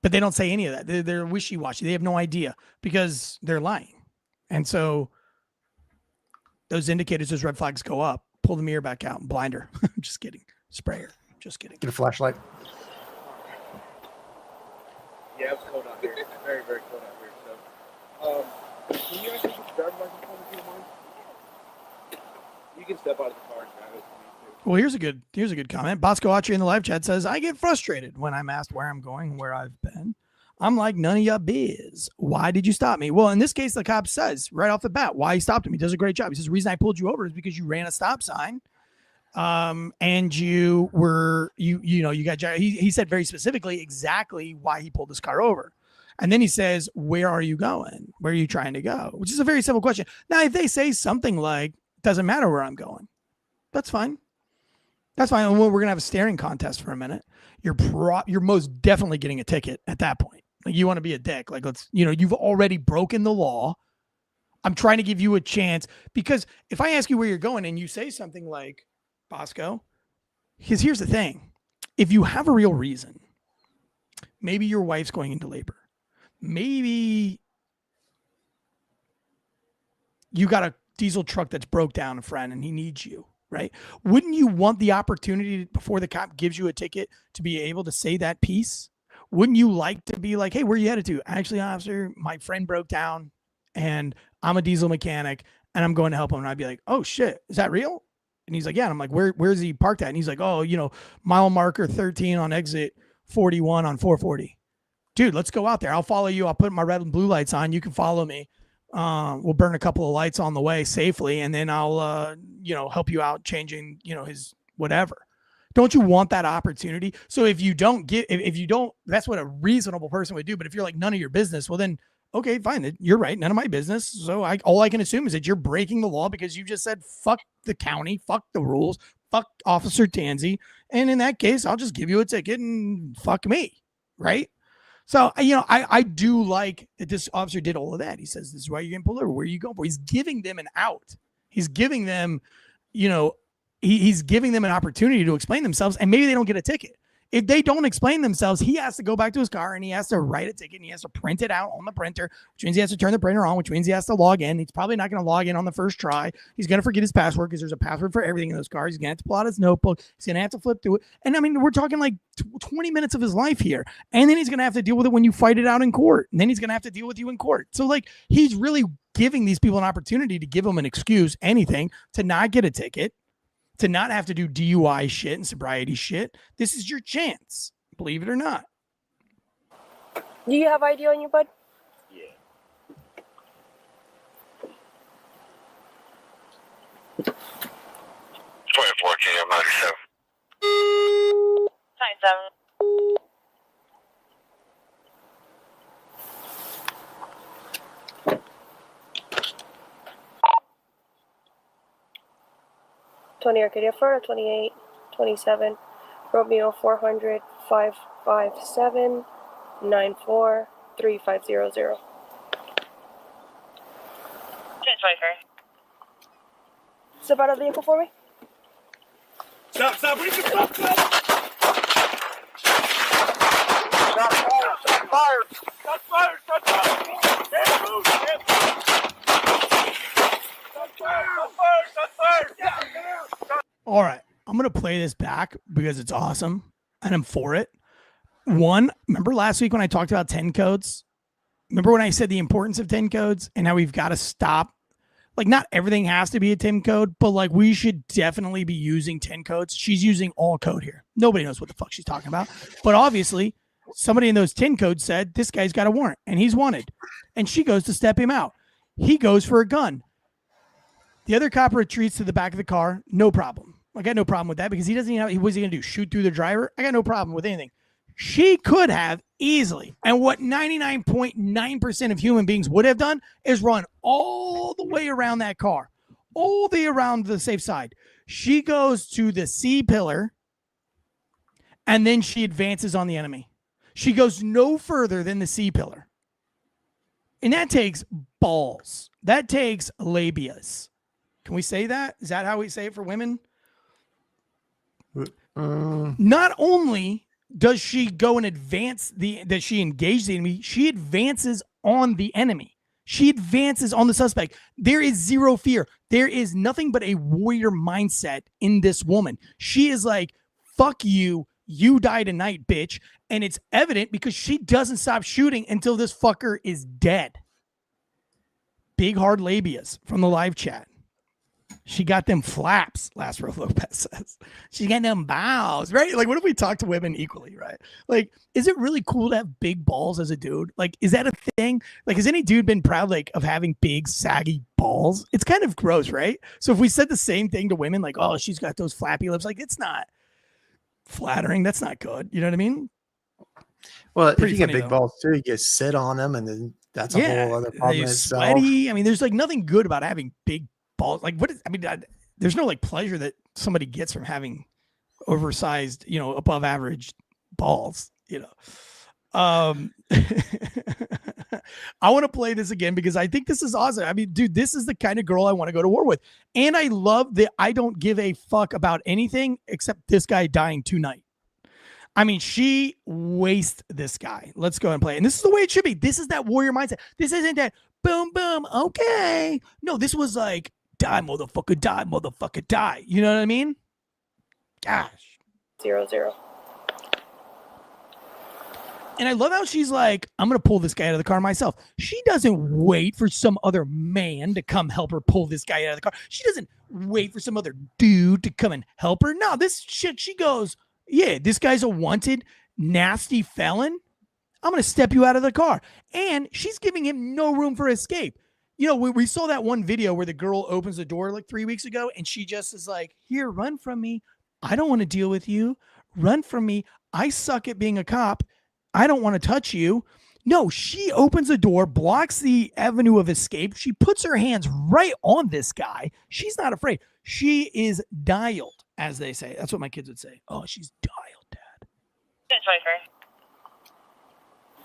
Speaker 1: But they don't say any of that. They're wishy-washy. They have no idea because they're lying. And so those indicators, those red flags go up. Pull the mirror back out and blind her. Just kidding. Spray her. Just kidding.
Speaker 2: Get a flashlight.
Speaker 6: Yeah, it's cold out here. It's very, very cold out here. So, can you actually put the driver's license on if you don't mind? You can step out of the car and grab it.
Speaker 1: Well, here's a good comment. Bosco Autry in the live chat says, I get frustrated when I'm asked where I'm going, where I've been. I'm like, none of your biz. Why did you stop me? Well, in this case, the cop says right off the bat why he stopped him. He does a great job. He says, the reason I pulled you over is because you ran a stop sign. And you were, you got, he said very specifically exactly why he pulled this car over. And then he says, where are you going? Where are you trying to go? Which is a very simple question. Now, if they say something like, doesn't matter where I'm going, that's fine. That's fine. And we're going to have a staring contest for a minute. You're most definitely getting a ticket at that point. Like, you want to be a dick. Like, you've already broken the law. I'm trying to give you a chance, because if I ask you where you're going and you say something like, Bosco, because here's the thing. If you have a real reason, maybe your wife's going into labor. Maybe you got a diesel truck that's broke down, a friend, and he needs you, right? Wouldn't you want the opportunity before the cop gives you a ticket to be able to say that piece? Wouldn't you like to be like, hey, where are you headed to? Actually, officer, my friend broke down and I'm a diesel mechanic and I'm going to help him. And I'd be like, oh shit, is that real? And he's like, yeah. And I'm like, where's he parked at? And he's like, oh, mile marker 13 on exit 41 on 440. Dude, let's go out there. I'll follow you. I'll put my red and blue lights on. You can follow me. We'll burn a couple of lights on the way safely. And then I'll, help you out changing, his whatever. Don't you want that opportunity? So if you don't, that's what a reasonable person would do. But if you're like, none of your business, well then, okay, fine. You're right. None of my business. So all I can assume is that you're breaking the law because you just said, fuck the county, fuck the rules, fuck Officer Tansey. And in that case, I'll just give you a ticket and fuck me. Right. So, I do like that this officer did all of that. He says, this is why you're getting pulled over. Where are you going for? He's giving them an out. He's giving them, he's giving them an opportunity to explain themselves, and maybe they don't get a ticket. If they don't explain themselves, he has to go back to his car and he has to write a ticket and he has to print it out on the printer, which means he has to turn the printer on, which means he has to log in. He's probably not going to log in on the first try. He's going to forget his password because there's a password for everything in those cars. He's going to have to pull out his notebook. He's going to have to flip through it. And I mean, we're talking like 20 minutes of his life here. And then he's going to have to deal with it when you fight it out in court. And then he's going to have to deal with you in court. So like, he's really giving these people an opportunity to give them an excuse, anything, to not get a ticket, to not have to do DUI shit and sobriety shit. This is your chance. Believe it or not.
Speaker 4: Do you have ID on you, bud?
Speaker 5: Yeah.
Speaker 3: 2014, I'm 97.
Speaker 4: 97. Tony Arcadia Florida 28 27 Romeo 400 557 94 3500.
Speaker 7: 1024.
Speaker 4: Step out of the vehicle for me.
Speaker 6: Stop, we can stop.
Speaker 1: All right. I'm going to play this back because it's awesome and I'm for it. One, remember last week when I talked about 10 codes? Remember when I said the importance of 10 codes and how we've got to stop? Like, not everything has to be a 10 code, but like, we should definitely be using 10 codes. She's using all code here. Nobody knows what the fuck she's talking about. But obviously, somebody in those 10 codes said, this guy's got a warrant and he's wanted. And she goes to step him out. He goes for a gun. The other cop retreats to the back of the car. No problem. I got no problem with that because he doesn't even know, what's he going to do? Shoot through the driver? I got no problem with anything. She could have easily. And what 99.9% of human beings would have done is run all the way around that car, all the way around the safe side. She goes to the C pillar and then she advances on the enemy. She goes no further than the C pillar. And that takes balls. That takes labias. Can we say that? Is that how we say it for women? Not only does she go and advance that she engaged the enemy, she advances on the enemy. She advances on the suspect. There is zero fear. There is nothing but a warrior mindset in this woman. She is like, fuck you. You die tonight, bitch. And it's evident because she doesn't stop shooting until this fucker is dead. Big hard labias from the live chat. She got them flaps, Lázaro Lopez says. She got them balls, right? Like, what if we talk to women equally, right? Like, is it really cool to have big balls as a dude? Like, is that a thing? Like, has any dude been proud, like, of having big, saggy balls? It's kind of gross, right? So if we said the same thing to women, like, oh, she's got those flappy lips, like, it's not flattering. That's not good. You know what I mean?
Speaker 2: Well,
Speaker 1: Pretty
Speaker 2: if you get
Speaker 1: funny,
Speaker 2: big
Speaker 1: though.
Speaker 2: balls too, you get sit on them, and then that's a whole other problem.
Speaker 1: They're
Speaker 2: in itself.
Speaker 1: sweaty. I mean, there's like nothing good about having big balls. Like, what is? I mean, there's no like pleasure that somebody gets from having oversized, you know, above average balls. You know, I want to play this again because I think this is awesome. I mean, dude, this is the kind of girl I want to go to war with, and I love that I don't give a fuck about anything except this guy dying tonight. I mean, she wastes this guy. Let's go and play. And this is the way it should be. This is that warrior mindset. This isn't that boom, boom, okay. No, this was like, die, motherfucker, die. You know what I mean? Gosh.
Speaker 4: 00.
Speaker 1: And I love how she's like, I'm going to pull this guy out of the car myself. She doesn't wait for some other man to come help her pull this guy out of the car. She doesn't wait for some other dude to come and help her. No, this shit, she goes, yeah, this guy's a wanted, nasty felon. I'm going to step you out of the car. And she's giving him no room for escape. You know, we saw that one video where the girl opens the door like 3 weeks ago and she just is like, here, run from me. I don't want to deal with you. Run from me. I suck at being a cop. I don't want to touch you. No, she opens the door, blocks the avenue of escape. She puts her hands right on this guy. She's not afraid. She is dialed, as they say. That's what my kids would say. Oh, she's dialed, Dad.
Speaker 4: That's right, sir.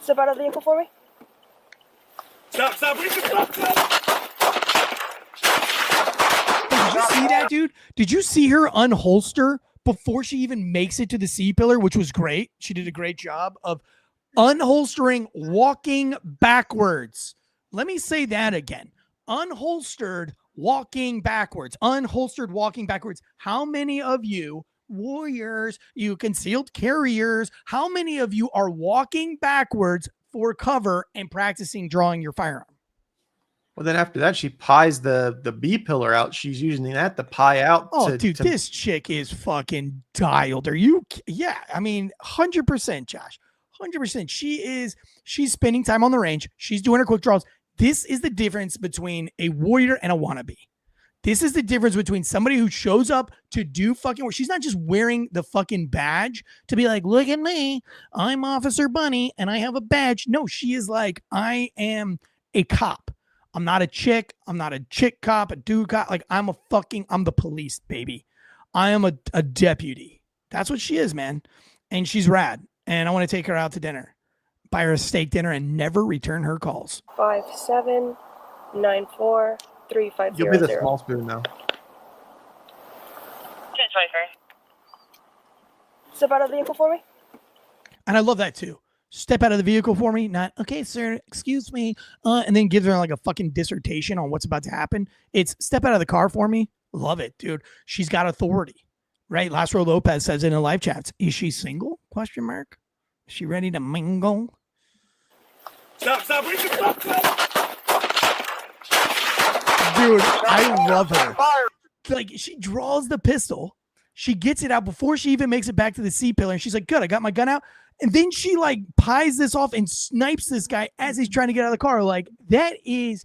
Speaker 4: Step out of the vehicle for me.
Speaker 6: Stop!
Speaker 1: Did you see that, dude? Did you see her unholster before she even makes it to the C-pillar, which was great? She did a great job of unholstering, walking backwards. Let me say that again. Unholstered, walking backwards. Unholstered, walking backwards. How many of you warriors, you concealed carriers, how many of you are walking backwards for cover and practicing drawing your firearm?
Speaker 2: Well, then after that, she pies the B pillar out. She's using that to pie out.
Speaker 1: Oh, dude, this chick is fucking dialed. Are you? Yeah, I mean, 100%, Josh. 100%. She's spending time on the range. She's doing her quick draws. This is the difference between a warrior and a wannabe. This is the difference between somebody who shows up to do fucking work. She's not just wearing the fucking badge to be like, look at me. I'm Officer Bunny and I have a badge. No, she is like, I am a cop. I'm not a chick. I'm not a chick cop, a dude cop. Like, I'm the police, baby. I am a deputy. That's what she is, man. And she's rad. And I want to take her out to dinner, buy her a steak dinner, and never return her calls.
Speaker 4: 57943500.
Speaker 2: You'll be the small spoon now.
Speaker 4: That's right, sir. Step out of the vehicle for me.
Speaker 1: And I love that too. Step out of the vehicle for me. Not, okay, sir, excuse me. And then gives her like a fucking dissertation on what's about to happen. It's step out of the car for me. Love it, dude. She's got authority, right? Lázaro Lopez says in a live chat, is she single? Question mark. Is she ready to mingle?
Speaker 6: Stop!
Speaker 1: Dude, I love her. Like, she draws the pistol. She gets it out before she even makes it back to the C-pillar. And she's like, good, I got my gun out. And then she like pies this off and snipes this guy as he's trying to get out of the car. Like, that is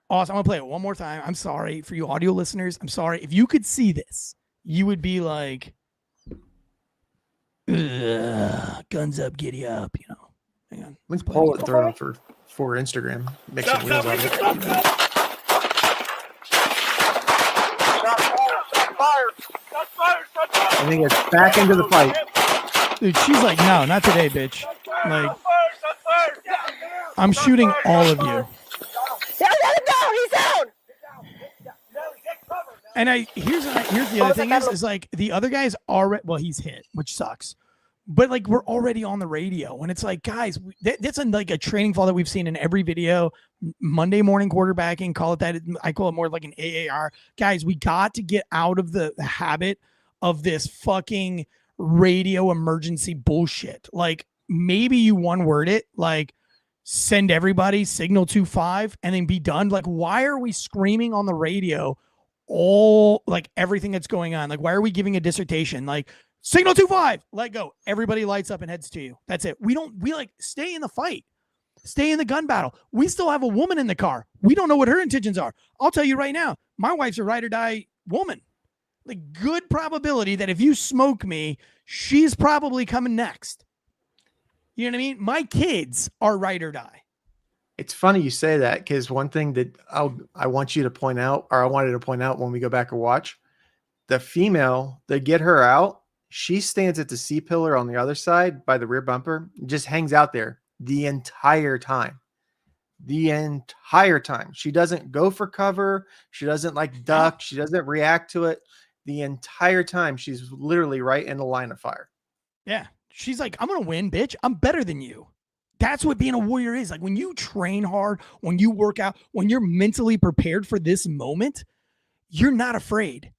Speaker 1: awesome. I'm going to play it one more time. I'm sorry for you audio listeners. I'm sorry. If you could see this, you would be like, guns up, giddy up, you know. Hang on.
Speaker 2: Let's pull it through for Instagram. Make some wheels on it. I think it's back into the fight.
Speaker 1: Dude, she's like, no, not today, bitch. Like, I'm shooting all of you.
Speaker 4: Let him go. He's down.
Speaker 1: And here's the other thing is like the other guy's already, well, he's hit, which sucks. But like, we're already on the radio, and it's like, guys, that's like a training fall that we've seen in every video. Monday morning quarterbacking, call it that. I call it more like an AAR. Guys, we got to get out of the habit of this fucking radio emergency bullshit. Like, maybe you one word it, like send everybody signal 2-5 and then be done. Like, why are we screaming on the radio all like everything that's going on. Like, why are we giving a dissertation? Like, signal 2-5, let go. Everybody lights up and heads to you. That's it. We like stay in the fight, stay in the gun battle. We still have a woman in the car. We don't know what her intentions are. I'll tell you right now, my wife's a ride or die woman. Like, good probability that if you smoke me, she's probably coming next. You know what I mean? My kids are ride or die.
Speaker 2: It's funny you say that, because one thing that I want you to point out, or I wanted to point out when we go back and watch, the female, they get her out. She stands at the C-pillar on the other side by the rear bumper, just hangs out there the entire time. The entire time. She doesn't go for cover. She doesn't like duck. She doesn't react to it. The entire time, she's literally right in the line of fire.
Speaker 1: Yeah. She's like, I'm going to win, bitch. I'm better than you. That's what being a warrior is. Like, when you train hard, when you work out, when you're mentally prepared for this moment, you're not afraid.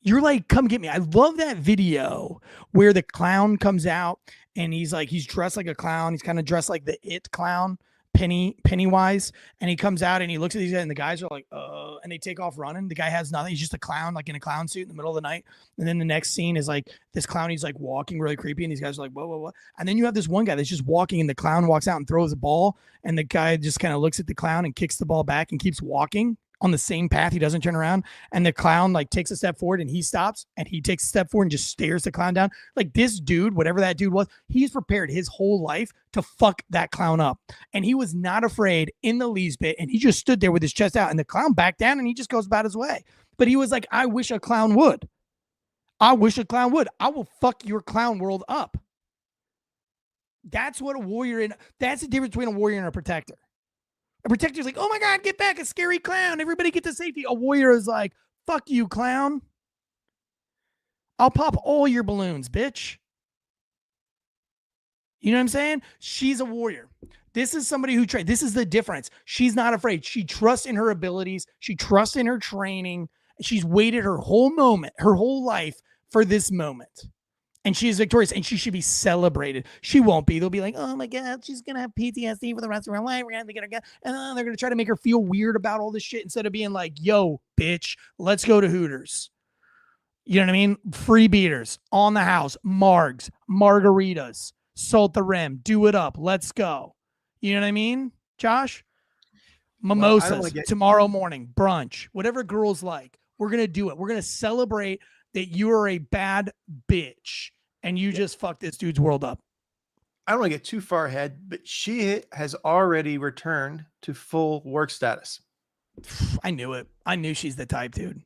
Speaker 1: You're like, come get me. I love that video where the clown comes out and he's dressed like a clown. He's kind of dressed like the It clown, Pennywise. And he comes out and he looks at these guys and the guys are like, and they take off running. The guy has nothing. He's just a clown, like in a clown suit in the middle of the night. And then the next scene is like this clown, he's like walking really creepy. And these guys are like, whoa, whoa, whoa. And then you have this one guy that's just walking and the clown walks out and throws a ball. And the guy just kind of looks at the clown and kicks the ball back and keeps walking on the same path. He doesn't turn around. And the clown like takes a step forward and he stops and he takes a step forward and just stares the clown down. Like, this dude, whatever that dude was, he's prepared his whole life to fuck that clown up. And he was not afraid in the least bit. And he just stood there with his chest out and the clown backed down and he just goes about his way. But he was like, I wish a clown would. I wish a clown would. I will fuck your clown world up. That's what a warrior that's the difference between a warrior and a protector. A protector's like, oh my God, get back, a scary clown. Everybody get to safety. A warrior is like, fuck you, clown. I'll pop all your balloons, bitch. You know what I'm saying? She's a warrior. This is somebody who trained. This is the difference. She's not afraid. She trusts in her abilities. She trusts in her training. She's waited her whole life for this moment. And she's victorious and she should be celebrated. She won't be. They'll be like, oh my God, she's going to have PTSD for the rest of her life. We're going to get her, and they're going to try to make her feel weird about all this shit instead of being like, yo, bitch, let's go to Hooters. You know what I mean? Free beaters on the house, margs, margaritas, salt the rim, do it up. Let's go. You know what I mean, Josh? Mimosas, tomorrow morning, brunch, whatever girls like. We're going to do it. We're going to celebrate that you are a bad bitch and you just fucked this dude's world up.
Speaker 2: I don't want to get too far ahead, but she has already returned to full work status.
Speaker 1: I knew it. I knew she's the type, dude.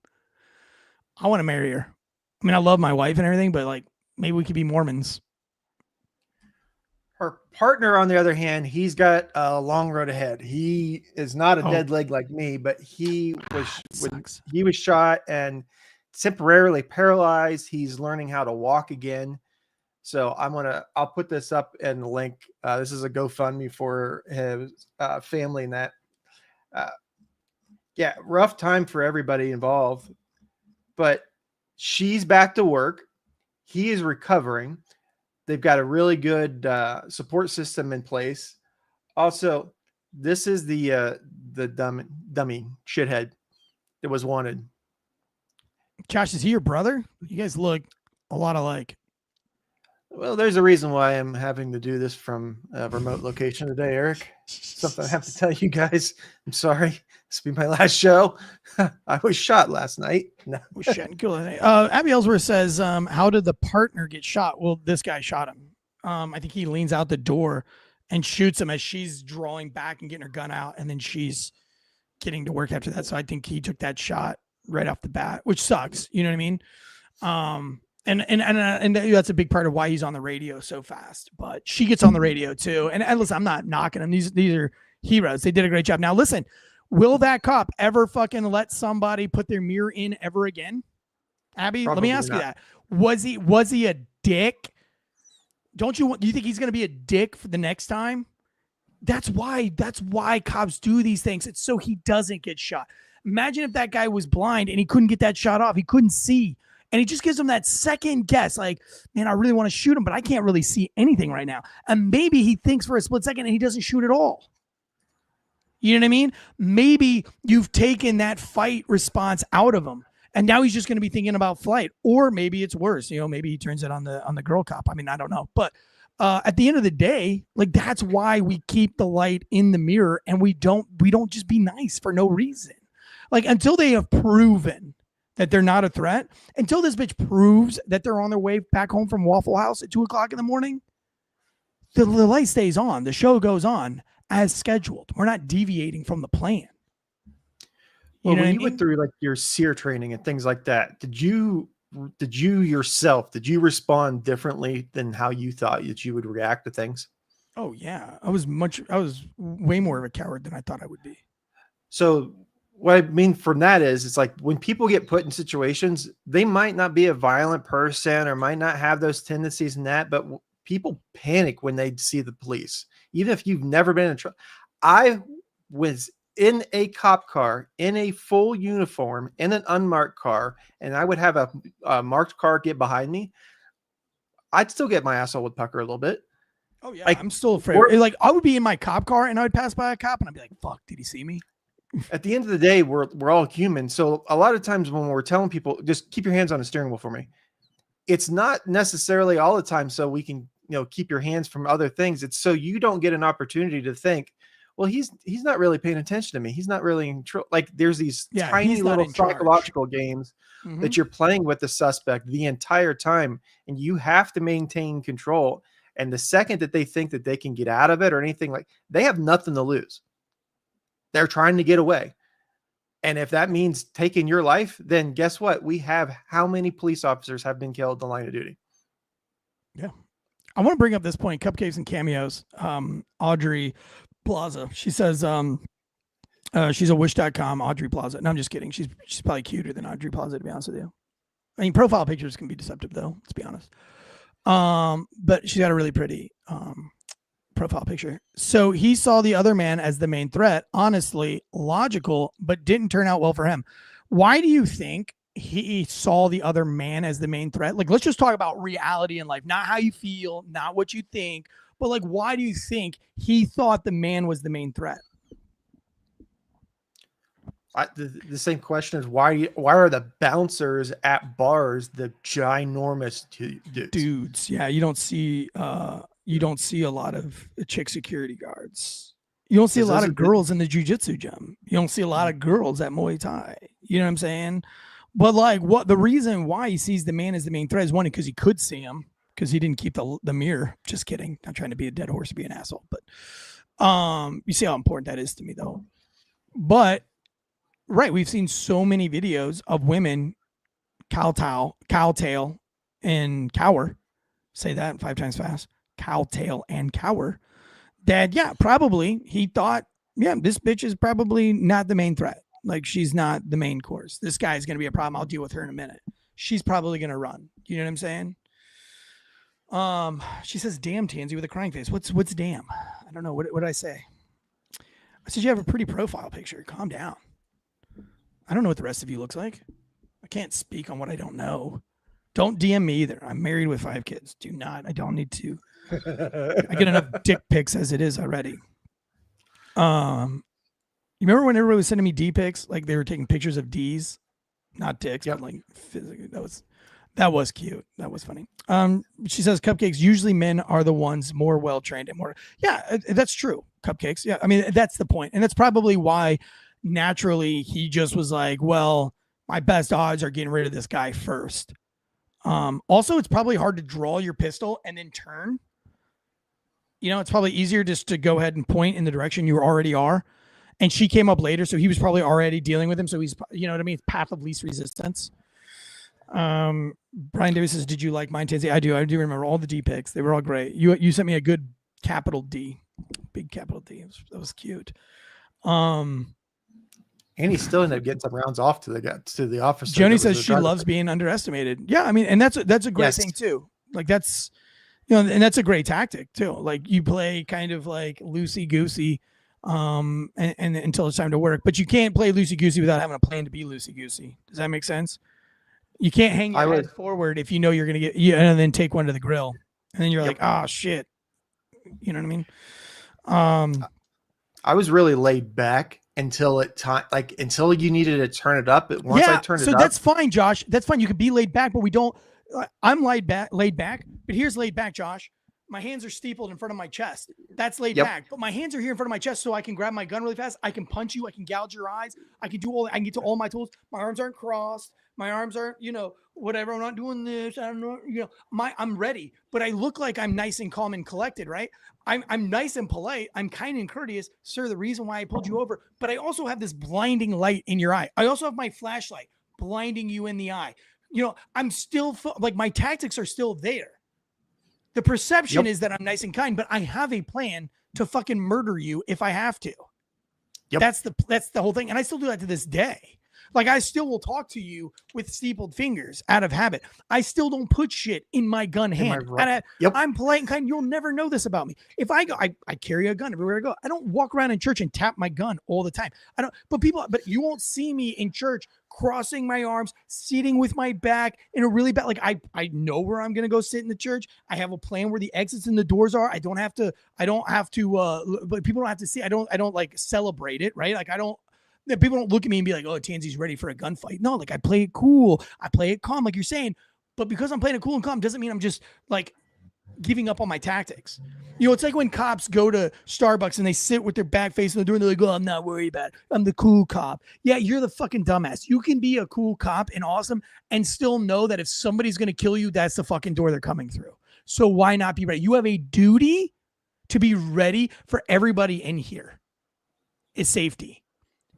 Speaker 1: I want to marry her. I mean, I love my wife and everything, but like, maybe we could be Mormons.
Speaker 2: Her partner, on the other hand, he's got a long road ahead. He is not a dead leg like me, but he was shot and temporarily paralyzed. He's learning how to walk again. So I'll put this up in the link. This is a GoFundMe for his family and that. Yeah, rough time for everybody involved, but she's back to work. He is recovering. They've got a really good support system in place. Also, this is the dummy shithead that was wanted.
Speaker 1: Josh, is he your brother? You guys look a lot alike.
Speaker 2: Well, there's a reason why I'm having to do this from a remote location today, Eric. Something I have to tell you guys. I'm sorry. This will be my last show. I was shot last night. No.
Speaker 1: Abby Ellsworth says, how did the partner get shot? Well, this guy shot him. I think he leans out the door and shoots him as she's drawing back and getting her gun out. And then she's getting to work after that. So I think he took that shot right off the bat, which sucks. You know what I mean? And that's a big part of why he's on the radio so fast. But she gets on the radio too. And listen, I'm not knocking them. These are heroes. They did a great job. Now listen, will that cop ever fucking let somebody put their mirror in ever again? Abby, let me ask you that. Was he a dick? Do you think he's going to be a dick for the next time? That's why cops do these things. It's so he doesn't get shot. Imagine if that guy was blind and he couldn't get that shot off. He couldn't see. And he just gives him that second guess. Like, man, I really want to shoot him, but I can't really see anything right now. And maybe he thinks for a split second and he doesn't shoot at all. You know what I mean? Maybe you've taken that fight response out of him. And now he's just going to be thinking about flight, or maybe it's worse. Maybe he turns it on the girl cop. I mean, I don't know. But at the end of the day, like, that's why we keep the light in the mirror, and we don't just be nice for no reason. Like, until they have proven that they're not a threat, until this bitch proves that they're on their way back home from Waffle House at 2:00 in the morning, the light stays on. The show goes on as scheduled. We're not deviating from the plan.
Speaker 2: Well, when you went through like your SEER training and things like that, did you respond differently than how you thought that you would react to things?
Speaker 1: Oh yeah. I was way more of a coward than I thought I would be.
Speaker 2: So what I mean from that is, it's like when people get put in situations, they might not be a violent person or might not have those tendencies and that, but people panic when they see the police. Even if you've never been in trouble. I was in a cop car, in a full uniform, in an unmarked car, and I would have a marked car get behind me, I'd still get my asshole would pucker a little bit.
Speaker 1: Oh yeah,
Speaker 2: like,
Speaker 1: I'm still afraid. Like, I would be in my cop car and I would pass by a cop and I'd be like, fuck, did he see me?
Speaker 2: At the end of the day, we're all human. So a lot of times when we're telling people, just keep your hands on the steering wheel for me, it's not necessarily all the time so we can, keep your hands from other things. It's so you don't get an opportunity to think, well, he's not really paying attention to me. He's not really in control. Like, there's these tiny little psychological games that you're playing with the suspect the entire time, and you have to maintain control. And the second that they think that they can get out of it or anything, like, they have nothing to lose. They're trying to get away. And if that means taking your life, then guess what? We have how many police officers have been killed in the line of duty?
Speaker 1: Yeah. I want to bring up this point, cupcakes and cameos. Audrey Plaza. She says she's a wish.com, Audrey Plaza. No, I'm just kidding. She's probably cuter than Audrey Plaza, to be honest with you. I mean, profile pictures can be deceptive though, let's be honest. But she's got a really pretty profile picture. So he saw the other man as the main threat. Honestly, logical, but didn't turn out well for him. Why do you think he saw the other man as the main threat? Like, let's just talk about reality in life, not how you feel, not what you think, but like, why do you think he thought the man was the main threat?
Speaker 2: The same question is why are the bouncers at bars the ginormous dudes?
Speaker 1: Yeah, you don't see a lot of chick security guards. You don't see a lot of girls in the jiu-jitsu gym. You don't see a lot of girls at Muay Thai. You know what I'm saying? But like, what the reason why he sees the man as the main threat is, one, because he could see him because he didn't keep the mirror. Just kidding. Not trying to be a dead horse or be an asshole, but you see how important that is to me though. But right, we've seen so many videos of women cowtail and cower. Say that 5 times fast. Cowtail and cower. That, yeah, probably he thought, yeah, this bitch is probably not the main threat. Like, she's not the main course. This guy's going to be a problem. I'll deal with her in a minute. She's probably going to run. You know what I'm saying? She says, damn, Tansey, with a crying face. What's damn? I don't know. What did I say? I said, you have a pretty profile picture. Calm down. I don't know what the rest of you looks like. I can't speak on what I don't know. Don't DM me either. I'm married with 5 kids. Do not. I don't need to. I get enough dick pics as it is already. You remember when everybody was sending me D pics? Like, they were taking pictures of D's, not dicks, but like physically. That was cute. That was funny. She says, cupcakes, usually men are the ones more well-trained and more. Yeah, that's true. Cupcakes. Yeah. I mean, that's the point. And that's probably why naturally he just was like, well, my best odds are getting rid of this guy first. Also, it's probably hard to draw your pistol and then turn. You know, it's probably easier just to go ahead and point in the direction you already are. And she came up later, so he was probably already dealing with him. So he's, you know what I mean? It's path of least resistance. Brian Davis says, did you like mine, Tansey? I do remember all the D pics. They were all great. You sent me a good capital D, big capital D. That was cute.
Speaker 2: And he still ended up getting some rounds off to the officer.
Speaker 1: Joni says she loves being underestimated. Yeah, I mean, and that's a great thing too. Like, that's, you know, and that's a great tactic too. Like, you play kind of like loosey goosey, and until it's time to work. But you can't play loosey goosey without having a plan to be loosey goosey. Does that make sense? You can't hang your head forward if you know you're gonna get and then take one to the grill, and then you're like, oh shit. You know what I mean?
Speaker 2: I was really laid back. until until you needed to turn it up. Once I turned it up.
Speaker 1: So that's fine, Josh. That's fine. You could be laid back, but we don't. I'm laid back. But here's laid back, Josh. My hands are steepled in front of my chest. That's laid back. But my hands are here in front of my chest, so I can grab my gun really fast. I can punch you. I can gouge your eyes. I can do all. I can get to all my tools. My arms aren't crossed. My arms aren't, whatever. I'm not doing this. I don't know. I'm ready. But I look like I'm nice and calm and collected, right? I'm nice and polite. I'm kind and courteous, sir. The reason why I pulled you over, but I also have this blinding light in your eye. I also have my flashlight blinding you in the eye. I'm still my tactics are still there. The perception is that I'm nice and kind, but I have a plan to fucking murder you if I have to. Yep. That's the whole thing. And I still do that to this day. Like, I still will talk to you with steepled fingers out of habit. I still don't put shit in my gun hand. I'm polite and kind. You'll never know this about me. If I go, I carry a gun everywhere I go. I don't walk around in church and tap my gun all the time. But you won't see me in church crossing my arms, sitting with my back in a really bad, I know where I'm going to go sit in the church. I have a plan where the exits and the doors are. I don't have to, but people don't have to see. I don't like celebrate it. Right. People don't look at me and be like, oh, Tansey's ready for a gunfight. No, I play it cool. I play it calm, like you're saying. But because I'm playing it cool and calm doesn't mean I'm just giving up on my tactics. It's like when cops go to Starbucks and they sit with their back facing the door and they're like, oh, I'm not worried about it. I'm the cool cop. Yeah, you're the fucking dumbass. You can be a cool cop and awesome and still know that if somebody's going to kill you, that's the fucking door they're coming through. So why not be ready? You have a duty to be ready for everybody in here. Is safety.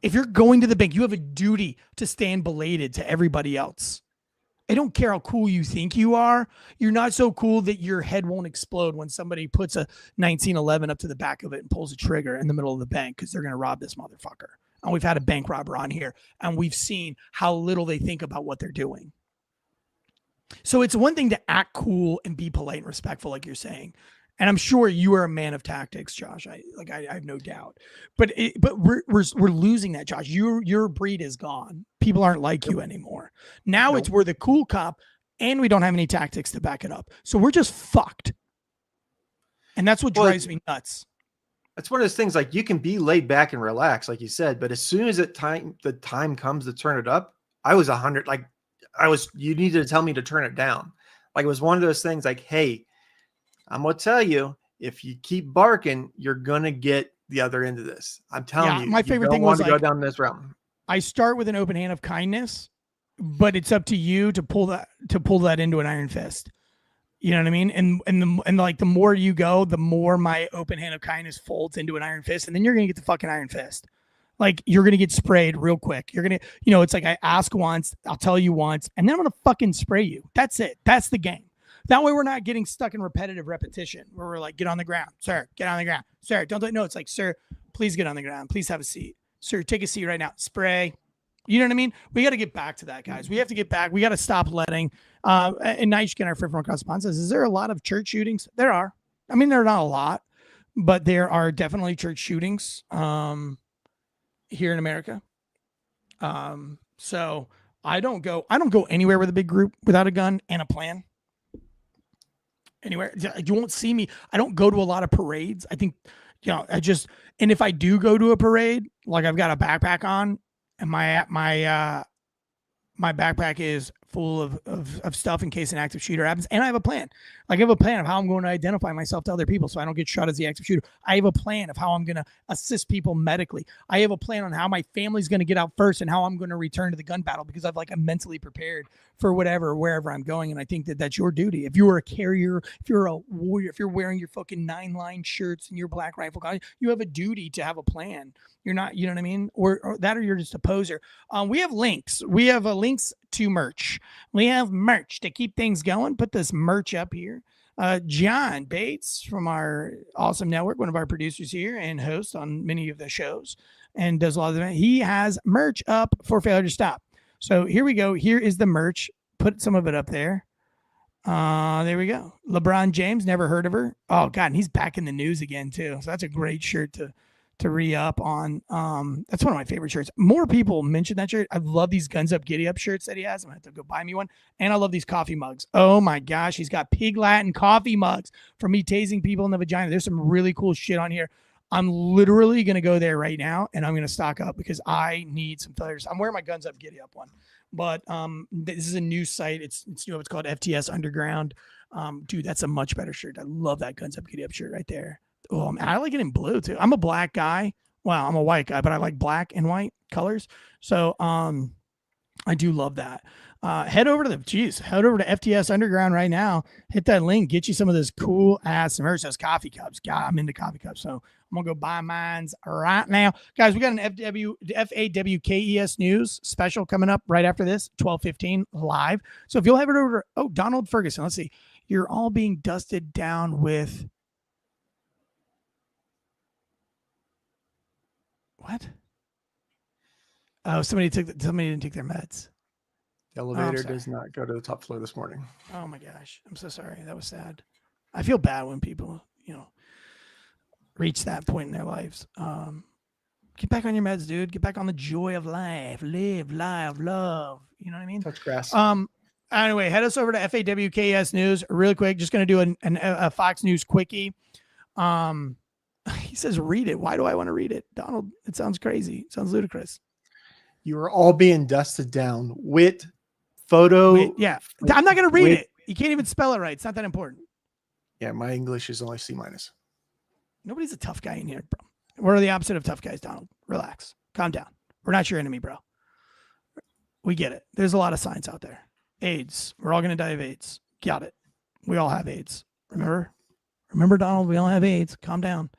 Speaker 1: If you're going to the bank, you have a duty to stand belated to everybody else. I don't care how cool you think you are. You're not so cool that your head won't explode when somebody puts a 1911 up to the back of it and pulls a trigger in the middle of the bank because they're going to rob this motherfucker. And we've had a bank robber on here, and we've seen how little they think about what they're doing. So it's one thing to act cool and be polite and respectful, like you're saying. And I'm sure you are a man of tactics, Josh. I have no doubt. But we're losing that, Josh. Your breed is gone. People aren't like you anymore. Now it's we're the cool cop, and we don't have any tactics to back it up. So we're just fucked. And that's what drives me nuts.
Speaker 2: That's one of those things. You can be laid back and relax, like you said, but as soon as the time comes to turn it up, I was 100. You needed to tell me to turn it down. It was one of those things. Hey, I'm going to tell you, if you keep barking, you're going to get the other end of this. I'm telling you.
Speaker 1: My favorite thing was
Speaker 2: to go down this route.
Speaker 1: I start with an open hand of kindness, but it's up to you to pull that into an iron fist. You know what I mean? And the more you go, the more my open hand of kindness folds into an iron fist, and then you're going to get the fucking iron fist. You're going to get sprayed real quick. You're going to, it's I ask once, I'll tell you once, and then I'm going to fucking spray you. That's it. That's the game. That way we're not getting stuck in repetitive repetition where we're get on the ground. Sir, get on the ground. Sir, don't do it. No, it's sir, please get on the ground. Please have a seat. Sir, take a seat right now. Spray. You know what I mean? We got to get back to that, guys. We have to get back. We got to stop letting, and Nigel, our friend from across the pond says, is there a lot of church shootings? There are. I mean, there are not a lot, but there are definitely church shootings here in America. So I don't go anywhere with a big group without a gun and a plan. Anywhere. You won't see me. I don't go to a lot of parades. I think, and if I do go to a parade, I've got a backpack on and my backpack is full of stuff in case an active shooter happens. And I have a plan. I have a plan of how I'm going to identify myself to other people so I don't get shot as the active shooter. I have a plan of how I'm going to assist people medically. I have a plan on how my family's going to get out first and how I'm going to return to the gun battle because I'm mentally prepared for wherever I'm going. And I think that's your duty. If you're a carrier, if you're a warrior, if you're wearing your fucking 9-line shirts and your black rifle, you have a duty to have a plan. You're not, you know what I mean? Or you're just a poser. We have links. We have links to merch. We have merch to keep things going. Put this merch up here. John Bates from our awesome network, one of our producers here and host on many of the shows and does a lot of them. He has merch up for Failure to Stop. So here we go. Here is the merch. Put some of it up there. There we go. LeBron James, never heard of her. Oh God, and he's back in the news again too. So that's a great shirt to re-up on. That's one of my favorite shirts. More people mention that shirt. I love these Guns Up Giddy Up shirts that he has. I'm gonna have to go buy me one. And I love these coffee mugs. Oh my gosh, he's got Pig Latin coffee mugs for me tasing people in the vagina. There's some really cool shit on here. I'm literally going to go there right now and I'm going to stock up because I need some fillers. I'm wearing my Guns Up Giddy Up one, but this is a new site. It's new. It's called FTS Underground. Dude, that's a much better shirt. I love that Guns Up Giddy Up shirt right there. Oh, I like it in blue too. I'm a black guy. Well, I'm a white guy, but I like black and white colors. So I do love that. Head over to FTS Underground right now. Hit that link. Get you some of this cool ass merch. Those coffee cups. God, I'm into coffee cups. So I'm gonna go buy mines right now, guys. We got an FAWKES news special coming up right after this, 12:15 live. So if you'll have it over. Oh, Donald Ferguson. Let's see. You're all being dusted down with what? Oh, somebody didn't take their meds.
Speaker 2: The elevator does not go to the top floor this morning.
Speaker 1: Oh my gosh. I'm so sorry. That was sad. I feel bad when people, reach that point in their lives. Get back on your meds, dude. Get back on the joy of life. Live, love. You know what I mean?
Speaker 2: Touch grass.
Speaker 1: Anyway, head us over to FAWKS News real quick. Just going to do a Fox News quickie. He says, read it. Why do I want to read it? Donald, it sounds crazy. It sounds ludicrous.
Speaker 2: You are all being dusted down with photo.
Speaker 1: Yeah. I'm not going to read it. You can't even spell it right. It's not that important.
Speaker 2: Yeah, my English is only C-.
Speaker 1: Nobody's a tough guy in here, bro. We're the opposite of tough guys, Donald. Relax. Calm down. We're not your enemy, bro. We get it. There's a lot of signs out there. AIDS. We're all going to die of AIDS. Got it. We all have AIDS. Remember, Donald, we all have AIDS. Calm down.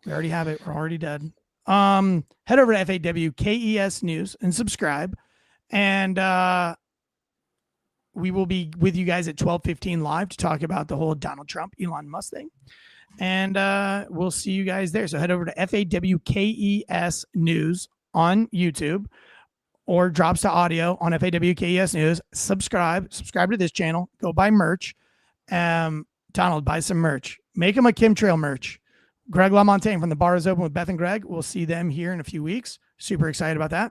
Speaker 1: We already have it. We're already dead. Head over to FAWKES News and subscribe. And we will be with you guys at 12:15 live to talk about the whole Donald Trump, Elon Musk thing. And we'll see you guys there. So head over to FAWKES News on YouTube or drops to audio on FAWKES News. Subscribe to this channel. Go buy merch. Donald, buy some merch. Make them a chemtrail merch. Greg LaMontagne from The Bar is Open with Beth and Greg. We'll see them here in a few weeks. Super excited about that.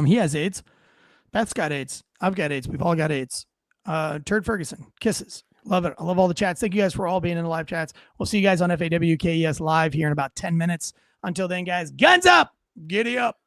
Speaker 1: He has AIDS. Beth's got AIDS. I've got AIDS. We've all got AIDS. Turd Ferguson, kisses. Love it. I love all the chats. Thank you guys for all being in the live chats. We'll see you guys on FAWKES live here in about 10 minutes. Until then, guys, guns up. Giddy up.